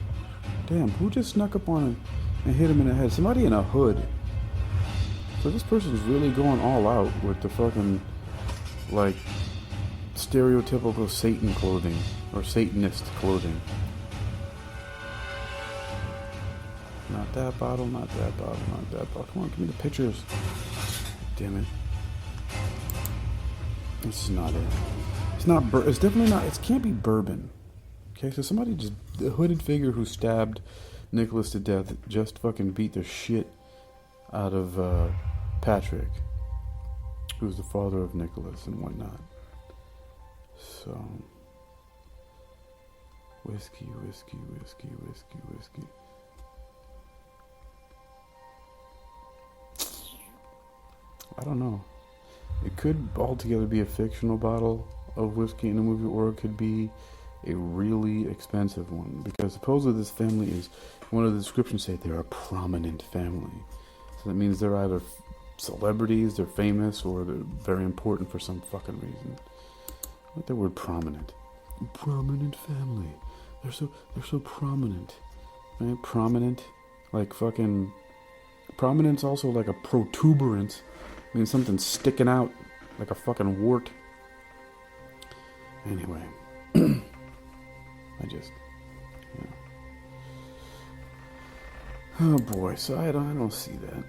Damn, who just snuck up on him and hit him in the head? Somebody in a hood. So this person's really going all out with the fucking, like, stereotypical Satan clothing, or Satanist clothing. Not that bottle, not that bottle, not that bottle. Come on, give me the pictures. Damn it. This is not it. It's not it's definitely not, it can't be bourbon. Okay, so somebody just, the hooded figure who stabbed Nicholas to death just fucking beat the shit out of Patrick, who's the father of Nicholas and whatnot. So, whiskey, whiskey, whiskey, whiskey, whiskey. I don't know. It could altogether be a fictional bottle of whiskey in a movie, or it could be a really expensive one, because supposedly this family is, one of the descriptions say they're a prominent family. So that means they're either celebrities, they're famous, or they're very important for some fucking reason. I like the word prominent. Prominent family. They're so prominent. Right? Prominent. Like fucking, prominence also like a protuberance. I mean, something sticking out like a fucking wart. Anyway, I just, yeah. Oh boy, so I don't see that.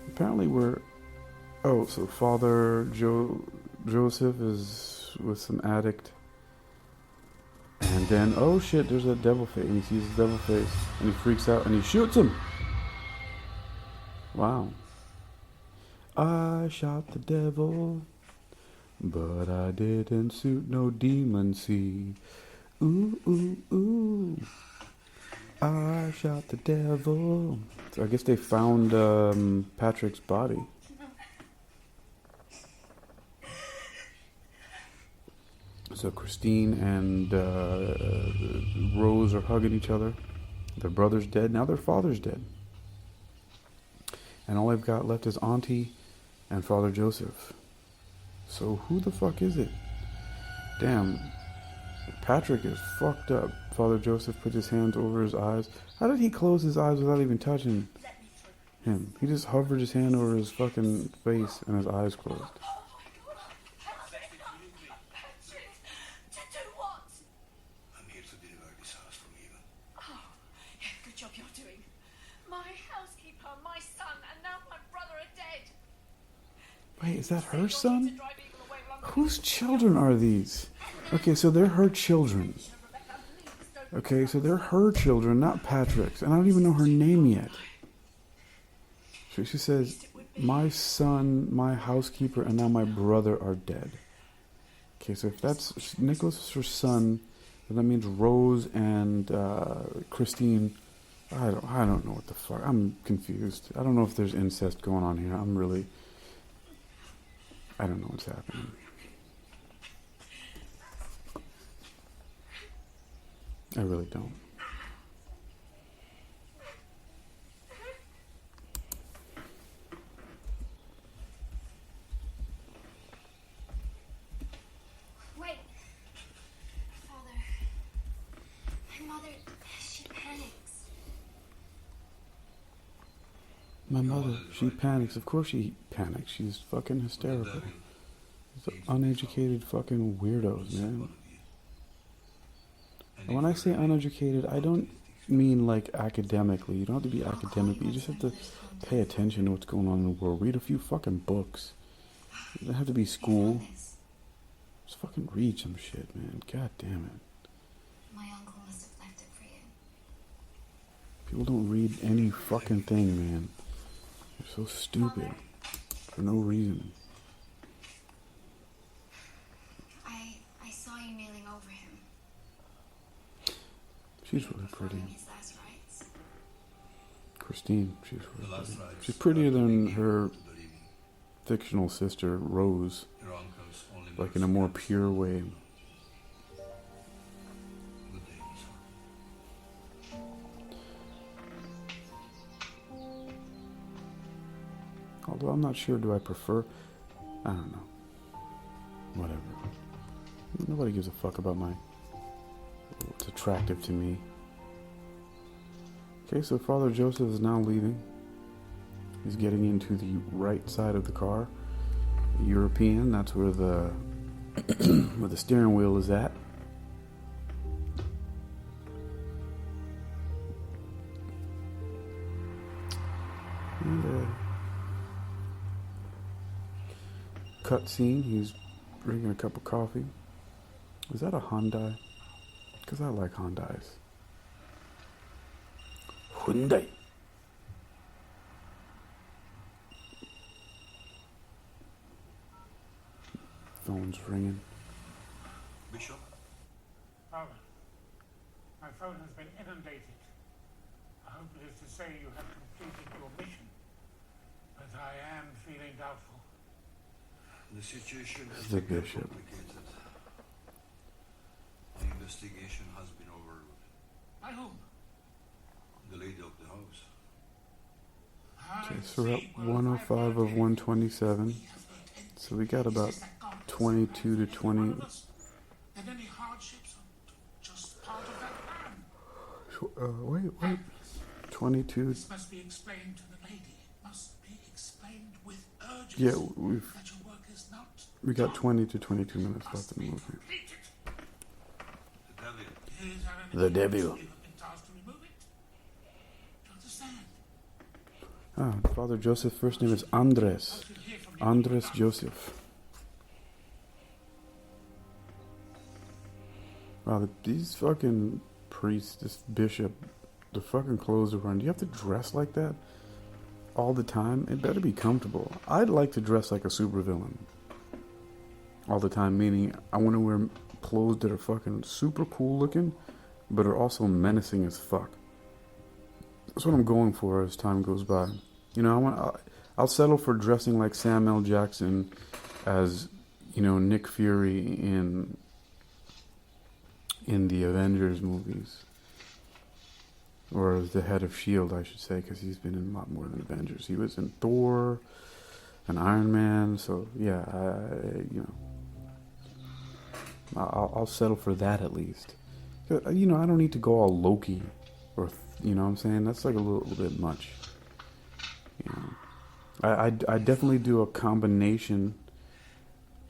Apparently so Father Joseph is with some addict. And then, oh shit, there's a devil face, and he sees the devil face, and he freaks out, and he shoots him. Wow. I shot the devil, but I didn't shoot no demon, see. Ooh, ooh, ooh. I shot the devil. So I guess they found Patrick's body. So Christine and Rose are hugging each other. Their brother's dead. Now their father's dead. And all they've got left is Auntie and Father Joseph. So who the fuck is it? Damn. Patrick is fucked up. Father Joseph puts his hands over his eyes. How did he close his eyes without even touching him? He just hovered his hand over his fucking face and his eyes closed. Wait, is that her son? Whose children are these? Okay, so they're her children. Okay, so they're her children, not Patrick's. And I don't even know her name yet. So she says, my son, my housekeeper, and now my brother are dead. Okay, so if that's Nicholas is her son, then that means Rose and Christine. I don't know what the fuck. I'm confused. I don't know if there's incest going on here. I don't know what's happening. I really don't.
Wait. Father. My mother, she panics.
My mother, she panics. Of course she panics. She's fucking hysterical. These uneducated fucking weirdos, man. And when I say uneducated, I don't mean like academically. You don't have to be academic. You just have to pay attention to what's going on in the world. Read a few fucking books. You don't have to be school. Just fucking read some shit, man. God damn it.
My uncle must have left it for you.
People don't read any fucking thing, man. They're so stupid. For no reason.
I saw you kneeling over him.
She's really pretty.
His last rites.
Christine, she's really pretty. She's prettier than her fictional sister, Rose. Like in a more pure way. Although I'm not sure, do I prefer? I don't know. Whatever. Nobody gives a fuck about what's attractive to me. Okay, so Father Joseph is now leaving. He's getting into the right side of the car. European, that's where the where the steering wheel is at. And cut scene, he's drinking a cup of coffee. Is that a Hyundai? Because I like Hyundais. Hyundai. Phone's ringing.
Bishop?
Father, my phone has been inundated. I hope it is to say you have completed your mission, but I am feeling doubtful.
The situation has
The
become
bishop.
complicated. The investigation has been overruled.
By whom?
The lady of the house.
Okay, so we're at 105 of 127. So we got about 22 to 20.
And any hardships are just part of that plan.
Wait. 22.
This must be explained to the lady. It must be explained with urgency.
Yeah, we've
that your work is is not.
We got 20 to 22 minutes left in the movie.
Completed.
The devil.
Is our enemy
The devil.
You have been tasked to remove it. Do you understand?
Ah, Father Joseph's first name is Andres.
I should hear from you.
Andres Joseph. Wow, these fucking priests, this bishop, the fucking clothes are wearing. Do you have to dress like that all the time? It better be comfortable. I'd like to dress like a supervillain all the time, meaning I want to wear clothes that are fucking super cool looking, but are also menacing as fuck. That's what I'm going for as time goes by. You know, I'll settle for dressing like Samuel L. Jackson as, you know, Nick Fury in the Avengers movies. Or as the head of S.H.I.E.L.D., I should say, because he's been in a lot more than Avengers. He was in Thor and Iron Man, so yeah, you know, I'll settle for that at least. You know, I don't need to go all Loki, or, you know what I'm saying? That's like a little bit much. You know, I definitely do a combination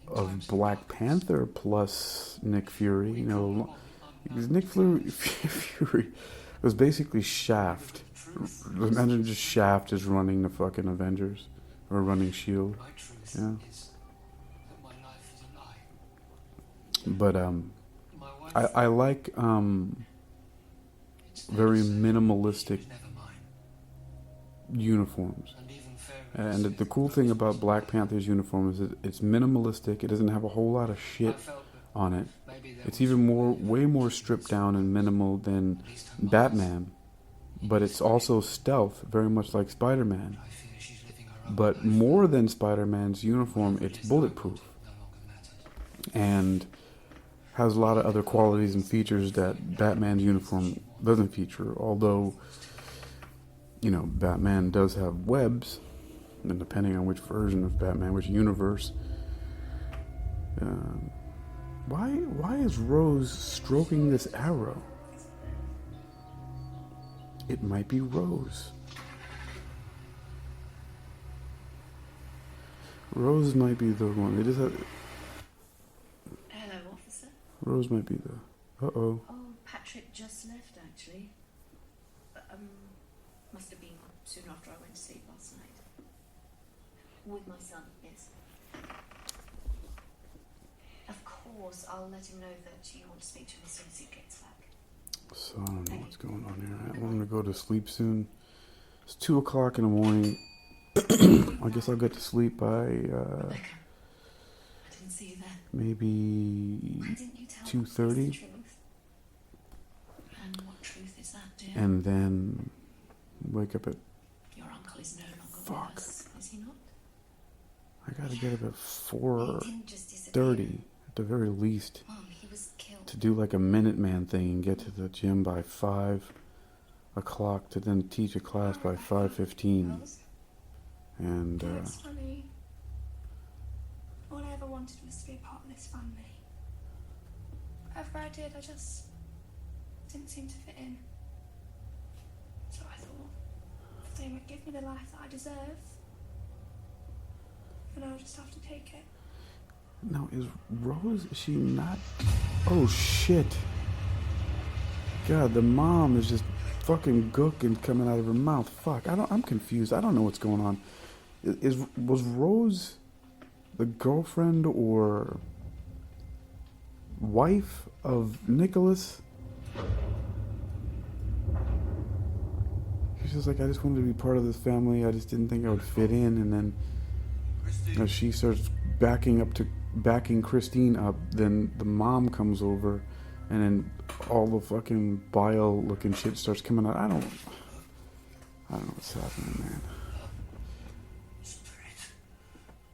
of Black Panther plus Nick Fury, you know, because Nick Fury was basically Shaft. Imagine just Shaft is running the fucking Avengers, or running S.H.I.E.L.D. Yeah. But I like very minimalistic uniforms. And the cool thing about Black Panther's uniform is that it's minimalistic. It doesn't have a whole lot of shit on it. It's even way more stripped down and minimal than Batman. But it's also stealth, very much like Spider-Man. But more than Spider-Man's uniform, it's bulletproof. And has a lot of other qualities and features that Batman's uniform doesn't feature. Although, you know, Batman does have webs, and depending on which version of Batman, which universe. Why is Rose stroking this arrow? It might be Rose. Rose might be the one. It is a...
Hello, officer.
Rose might be the... Uh-oh.
Oh, Patrick just left, actually. Must have been soon after I went to sleep last night. With my son, yes. Of course, I'll let him know that you want to speak to him as soon as he gets back.
So I don't know what's going on here. I want him to go to sleep soon. It's 2 o'clock in the morning. I guess I'll get to sleep by
Rebecca, I didn't see you then.
maybe
Why didn't you tell
2:30.
us the truth? And what truth is that, dear?
And then wake up at...
Your uncle is no longer
Fuck.
with us, is he not?
I gotta get up at
He didn't just disappear.
4:30 at the very least
Mom, he was killed.
to do like a Minuteman thing and get to the gym by 5 o'clock to then teach a class by 5:15.
Rose,
And
it's funny. All I ever wanted was to be a part of this family. Whatever I did, I just didn't seem to fit in. So I thought, if they would give me the life that I deserve, then I'll just have to take it.
now is she not... Oh shit. God, the mom is just fucking gooking coming out of her mouth. Fuck, I'm confused. I don't know what's going on. Was Rose the girlfriend or wife of Nicholas? She's just like, I just wanted to be part of this family. I just didn't think I would fit in. And then as she starts backing Christine up, then the mom comes over, and then all the fucking bile looking shit starts coming out. I don't know what's happening, man.
Spirit,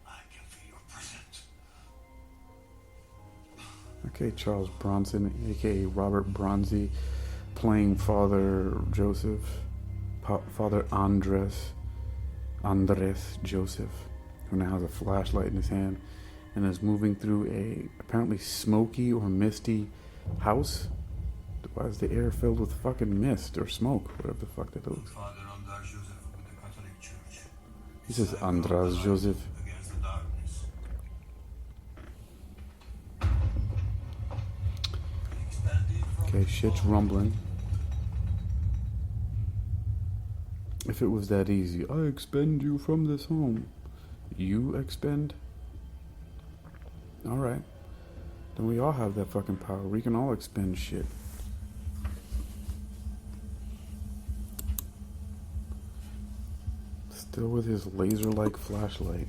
I can feel your presence.
Okay, Charles Bronson, aka Robert Bronzy, playing Father Joseph, Father Andres Joseph, who now has a flashlight in his hand and is moving through a apparently smoky or misty house. Why is the air filled with fucking mist or smoke, whatever the fuck that is?
Father Andras Joseph with the Catholic Church.
He says Andras Joseph.
Against the darkness.
shit's rumbling. If it was that easy, I expend you from this home. You expend? Alright. Then we all have that fucking power. We can all expend shit. Still with his laser-like flashlight.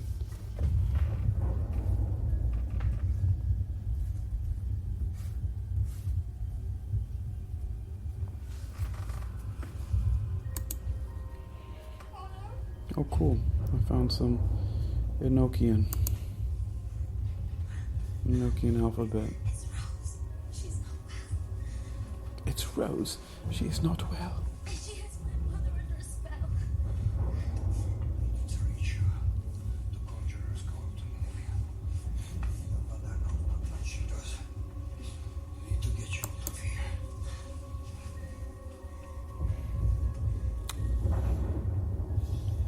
Oh, cool. I found some Enochian alphabet.
It's Rose. She's not well.
It's Rose. She is not well.
She has my mother under a spell.
It's Rachel. The conjurer's called to me. But I know not what she does. I need to get you out of here.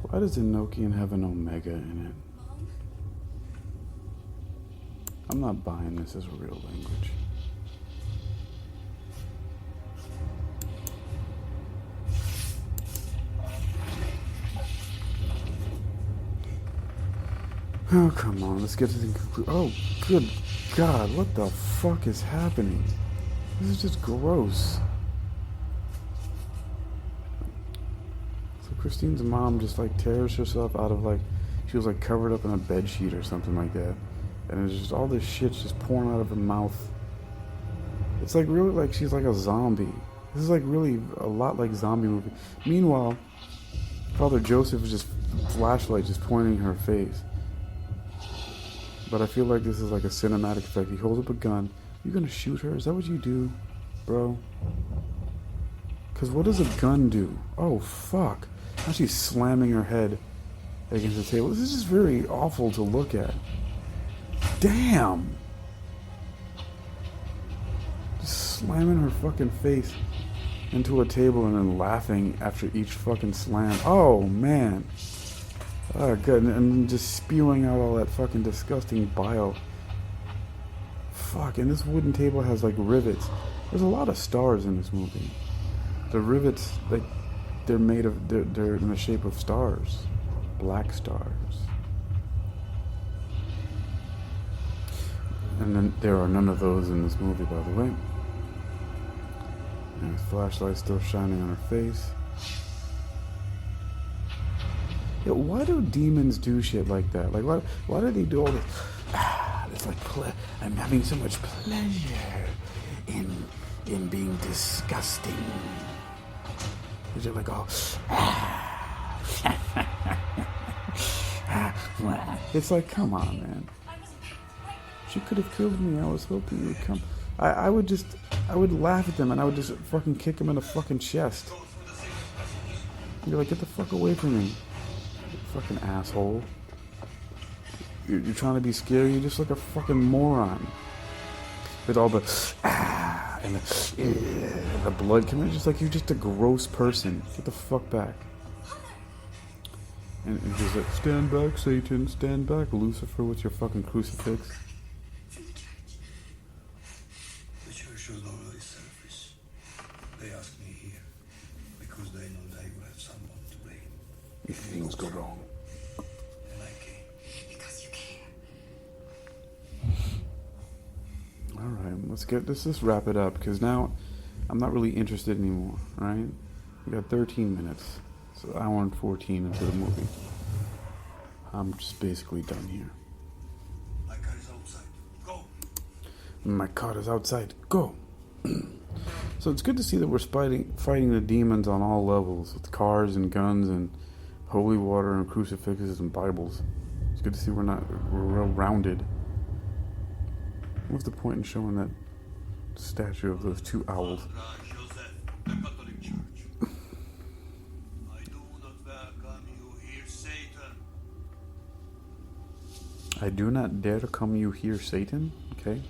Why does Enochian have an omega in it?
Mom?
I'm not buying this as a real language. Oh, come on, let's get to the conclusion. Oh, good God, what the fuck is happening? This is just gross. So Christine's mom just like tears herself out of like, she was like covered up in a bed sheet or something like that. And it's just all this shit's just pouring out of her mouth. It's like really like she's like a zombie. This is like really a lot like zombie movie. Meanwhile, Father Joseph is just flashlight just pointing her face. But I feel like this is like a cinematic effect. He holds up a gun. You gonna shoot her? Is that what you do, bro? Because what does a gun do? Oh, fuck. Now she's slamming her head against the table. This is just very awful to look at. Damn! Just slamming her fucking face into a table and then laughing after each fucking slam. Oh, man. Oh, good. And just spewing out all that fucking disgusting bile. Fuck, and this wooden table has like rivets. There's a lot of stars in this movie. The rivets, like, they're made of, they're in the shape of stars. Black stars. And then there are none of those in this movie, by the way. And his flashlight's still shining on her face. Yeah, why do demons do shit like that? Like, why do they do all this? It's like, I'm having so much pleasure in being disgusting. Is it like all? It's like, come on, man. She could have killed me. I was hoping you would come. I would laugh at them and I would just fucking kick them in the fucking chest. You're like, get the fuck away from me, you fucking asshole. You're trying to be scary. You're just like a fucking moron. With all the and the blood coming, just like you're just a gross person. Get the fuck back. And he's like, stand back, Satan. Stand back, Lucifer, with your fucking crucifix.
The church was already selfish. They asked me here because they know they will have someone to blame
If things go wrong.
and I came.
Because you care.
Alright, let's wrap it up, because now I'm not really interested anymore, right? We got 13 minutes. So an hour and 14 into the movie. I'm just basically done here.
My car is outside. Go.
My car is outside. Go! So it's good to see that we're fighting the demons on all levels, with cars and guns and holy water and crucifixes and Bibles. It's good to see we're well rounded. What's the point in showing that statue of those two owls?
Joseph, the Catholic Church. I do not welcome you here, Satan.
I do not dare to come you here, Satan. Okay?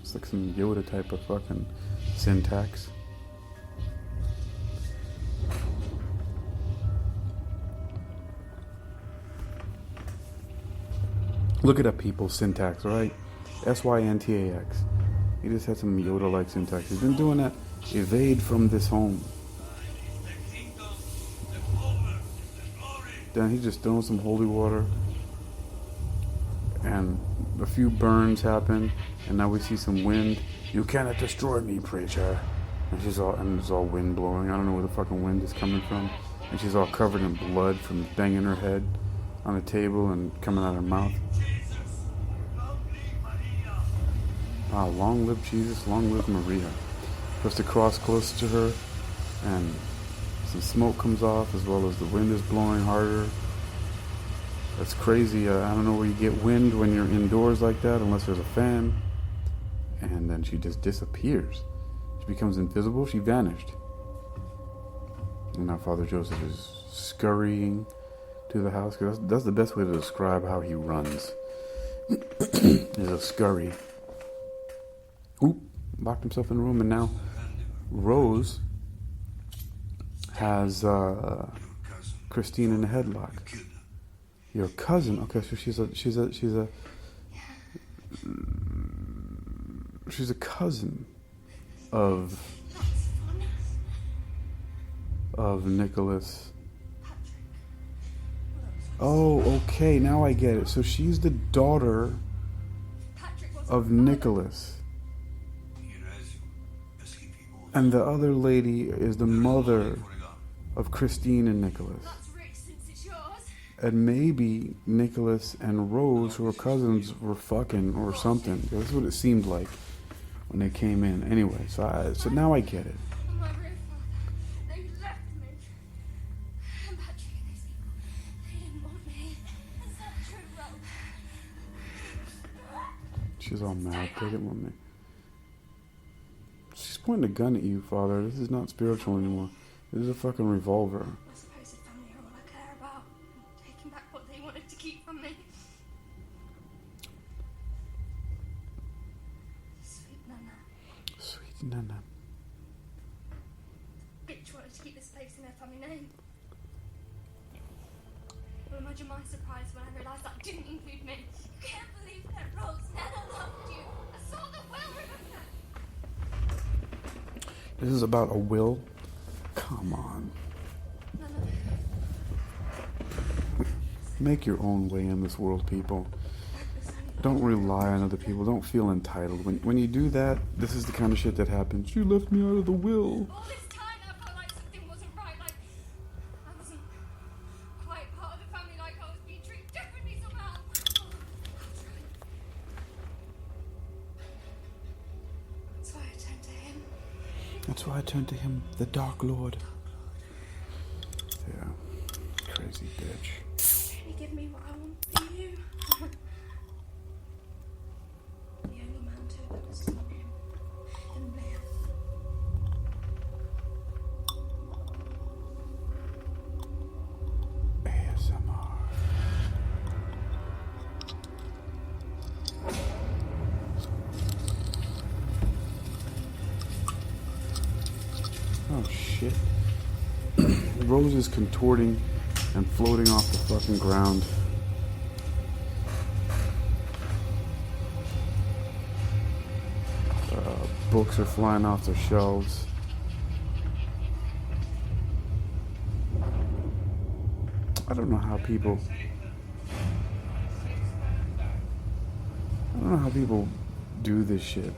It's like some Yoda type of fucking syntax. Look it up, people. Syntax, alright? Syntax. He just had some Yoda-like syntax. He's been doing that Evade from this home. Then he just throws some holy water, and a few burns happen, and now we see some wind. You cannot destroy me, preacher. And it's all wind blowing. I don't know where the fucking wind is coming from. And she's all covered in blood from banging her head on the table and coming out of her mouth. Ah, long live Jesus, long live Maria. Puts the cross close to her, and some smoke comes off, as well as the wind is blowing harder. That's crazy. I don't know where you get wind when you're indoors like that, unless there's a fan. And then she just disappears. She becomes invisible. She vanished. And now Father Joseph is scurrying to the house. Cause that's the best way to describe how he runs. Is a scurry. Oop, locked himself in the room, and now Rose has Christine in a headlock. Your cousin? Okay, so she's a cousin of Nicholas. Oh, okay, now I get it. So she's the daughter of Nicholas. And the other lady is the mother of Christine and Nicholas. And maybe Nicholas and Rose, who are cousins, were fucking or something. That's what it seemed like when they came in. Anyway, so now I get it.
My real father, they left me. And Patrick and these people, they didn't want me. Is that true, Rose?
She's all mad. Take it with me. She's pointing a gun at you, Father. This is not spiritual anymore. This is a fucking revolver.
My supposed family are all I care about. Taking back what they wanted to keep from me. Sweet Nana.
Sweet Nana.
Bitch wanted to keep this place in her family name. Well, imagine my surprise when I realised that didn't include me. You can't believe that, Rose. Nana loved you. I saw the will, remember?
This is about a will? Come on. Make your own way in this world, people. Don't rely on other people. Don't feel entitled. When you do that, this is the kind of shit that happens. You left me out of the will.
All this time I felt like something wasn't right, like I wasn't quite part of the family, like I was being treated differently somehow. That's why I turned to him.
That's why I turned to him, the Dark Lord. Yeah. Crazy bitch.
You give me what I want for you. The only man to have ever seen him and live.
ASMR. Oh shit. Rose is contorting and floating off the fucking ground. Books are flying off their shelves. I don't know how people do this shit.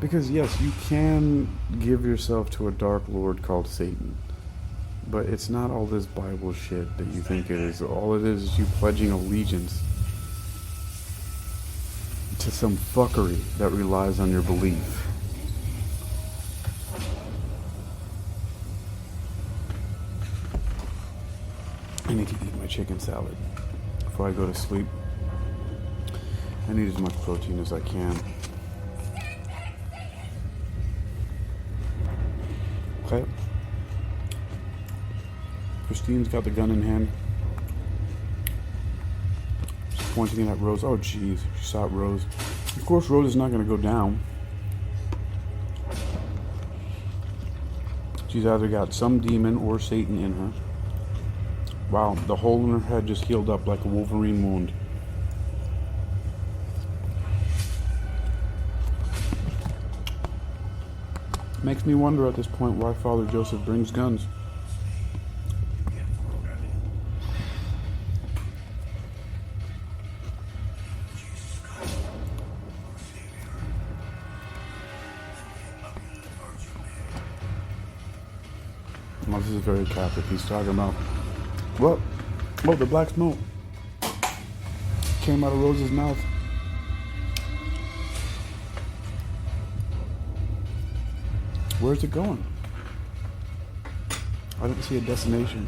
Because yes, you can give yourself to a dark lord called Satan. But it's not all this Bible shit that you think it is. All it is you pledging allegiance to some fuckery that relies on your belief. I need to eat my chicken salad before I go to sleep. I need as much protein as I can. Okay. Christine's got the gun in hand. She's pointing it at Rose. Oh, jeez. She saw Rose. Of course, Rose is not going to go down. She's either got some demon or Satan in her. Wow, the hole in her head just healed up like a Wolverine wound. Makes me wonder at this point why Father Joseph brings guns. Well, this is very Catholic. He's talking about, well, the black smoke came out of Rose's mouth. Where's it going? I don't see a destination.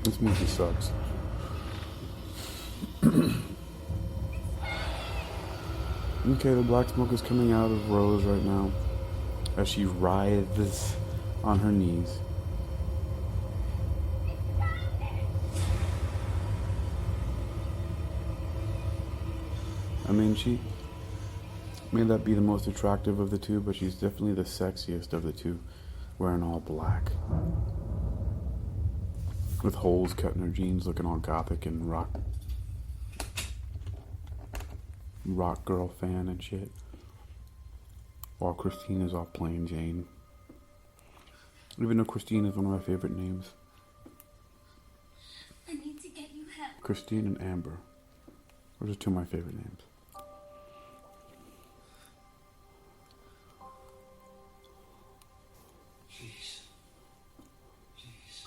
This movie sucks. Okay, the black smoke is coming out of Rose right now as she writhes on her knees. I mean, she may not be the most attractive of the two, but she's definitely the sexiest of the two, wearing all black. With holes cut in her jeans, looking all gothic and rock girl fan and shit. While Christine is all plain Jane. Even though Christine is one of my favorite names.
I need to get you help.
Christine and Amber. Those are two of my favorite names.
Please. Please.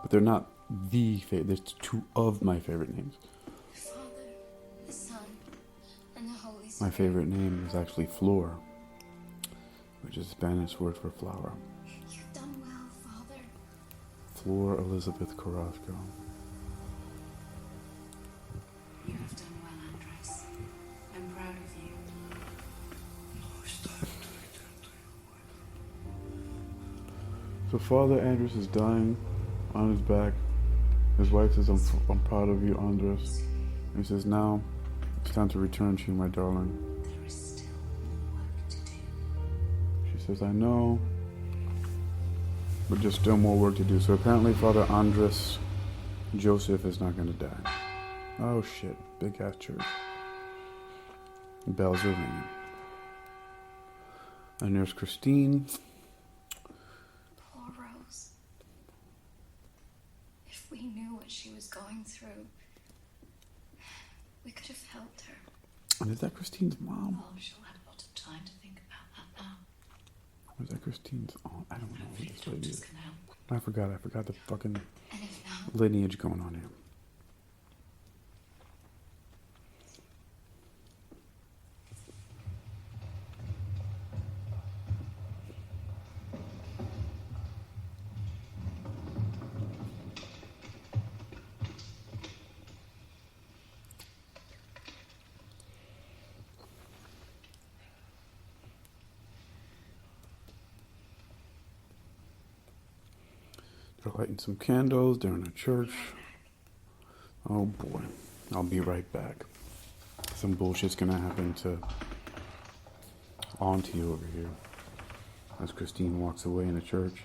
But they're not the favorite. There's two of my favorite names.
The Father, the Son, and the Holy Spirit.
My favorite name is actually Flor, which is Spanish word for flower.
You've done well, Father.
Flor Elizabeth Carrasco.
You have done well, Andres. I'm proud of you.
No, it's time to return to your wife.
So Father Andres is dying on his back. His wife says, I'm proud of you, Andres. He says, now it's time to return to you, my darling.
There is still more work to do.
She says, I know, but there's still more work to do. So apparently Father Andres Joseph is not going to die. Oh shit, big ass church. Bells are ringing. And there's Christine.
Poor Rose. If we knew what she was going through, we could have helped her.
And is that Christine's mom?
Oh, she'll have a lot of time to think about that now.
Or is that Christine's aunt? I don't know who
Hopefully
this lady
doctors
is.
can help.
I forgot the fucking
And if not,
lineage going on here. They're lighting some candles. They're in a church. Oh boy. I'll be right back. Some bullshit's gonna happen to Auntie over here. As Christine walks away in the church.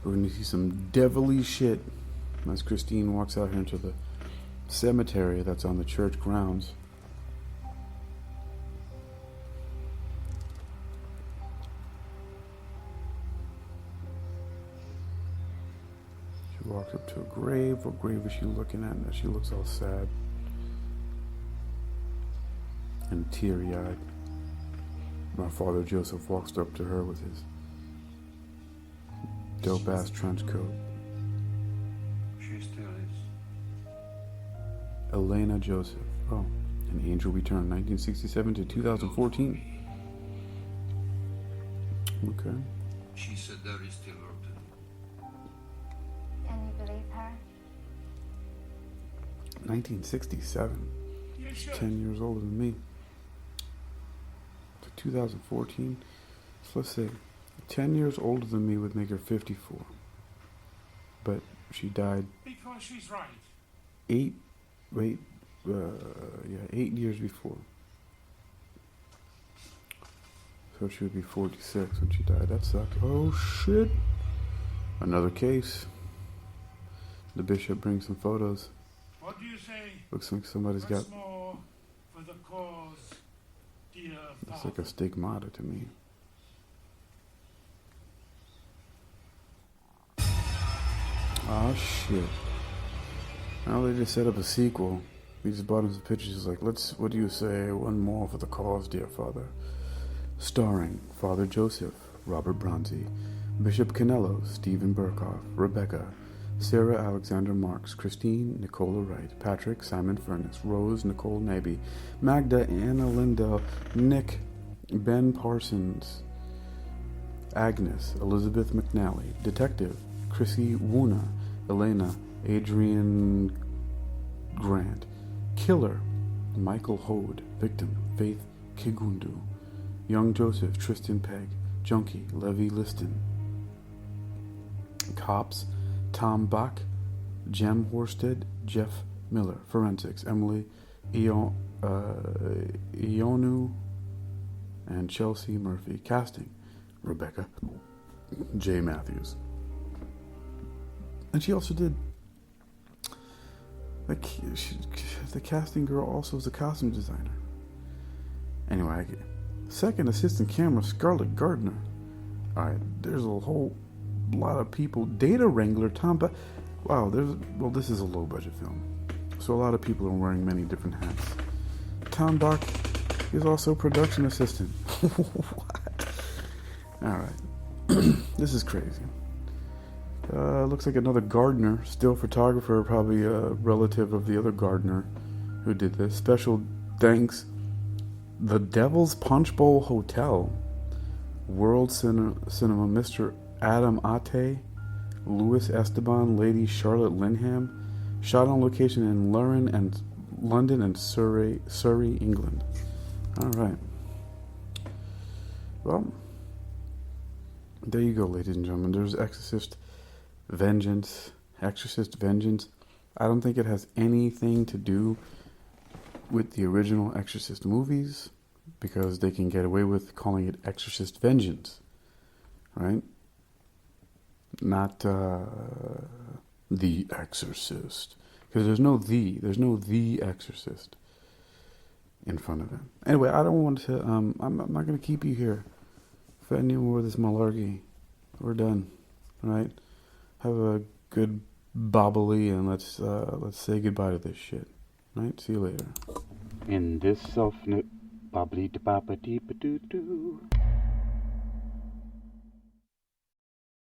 We're gonna see some devilly shit as Christine walks out here into the cemetery that's on the church grounds. She walks up to a grave. What grave is she looking at? And she looks all sad and teary-eyed. My Father Joseph walks up to her with his dope-ass trench coat.
She still is.
Elena Joseph. Oh, An Angel Returned, 1967 to 2014. Okay.
She said there is still work to do.
can you believe her?
1967. She's 10 years older than me. To 2014. So let's say 10 years older than me would make her 54. But she died
Because she's right.
8 years before. So she would be 46 when she died. That sucked. Oh shit. Another case. The bishop brings some photos.
What do you say?
Looks like somebody's got.
Once more for the cause, dear
Looks
father.
like a stigmata to me. Oh shit. Now they just set up a sequel. We just bought him some pictures. Like, what do you say? One more for the cause, dear father. Starring Father Joseph, Robert Bronzy, Bishop Canello, Stephen Burkhoff, Rebecca, Sarah Alexander Marks, Christine Nicola Wright, Patrick Simon Furness, Rose Nicole Naby, Magda Anna Lindell, Nick Ben Parsons, Agnes Elizabeth McNally, Detective Chrissy Woona, Elena Adrian Grant, Killer Michael Hode, Victim Faith Kigundu, Young Joseph Tristan Pegg, Junkie Levi Liston, Cops Tom Bach, Jem Horsted, Jeff Miller, Forensics Emily Ionu, and Chelsea Murphy. Casting Rebecca J. Matthews. And she also did the casting girl also is a costume designer. Anyway, second assistant camera Scarlett Gardner. Alright, there's a whole lot of people. Data wrangler Tom wow, this is a low budget film, so a lot of people are wearing many different hats. Tom Bach is also production assistant. What? Alright. This is crazy. Looks like another gardener, still photographer, probably a relative of the other gardener who did this. Special thanks, The Devil's Punch Bowl Hotel, World Cinema, Mr. Adam Ate, Louis Esteban, Lady Charlotte Linham, shot on location in London and Surrey, England. All right. Well, there you go, ladies and gentlemen. There's Exorcist Vengeance. I don't think it has anything to do with the original Exorcist movies, because they can get away with calling it Exorcist Vengeance, right? Not The Exorcist, because there's no The Exorcist in front of it. Anyway, I don't want to. I'm not going to keep you here for any more of this malarkey. We're done, all right? Have a good bobbly, and let's say goodbye to this shit. All right, see you later.
In this soft note, bobbly da ba ba dee ba doo doo.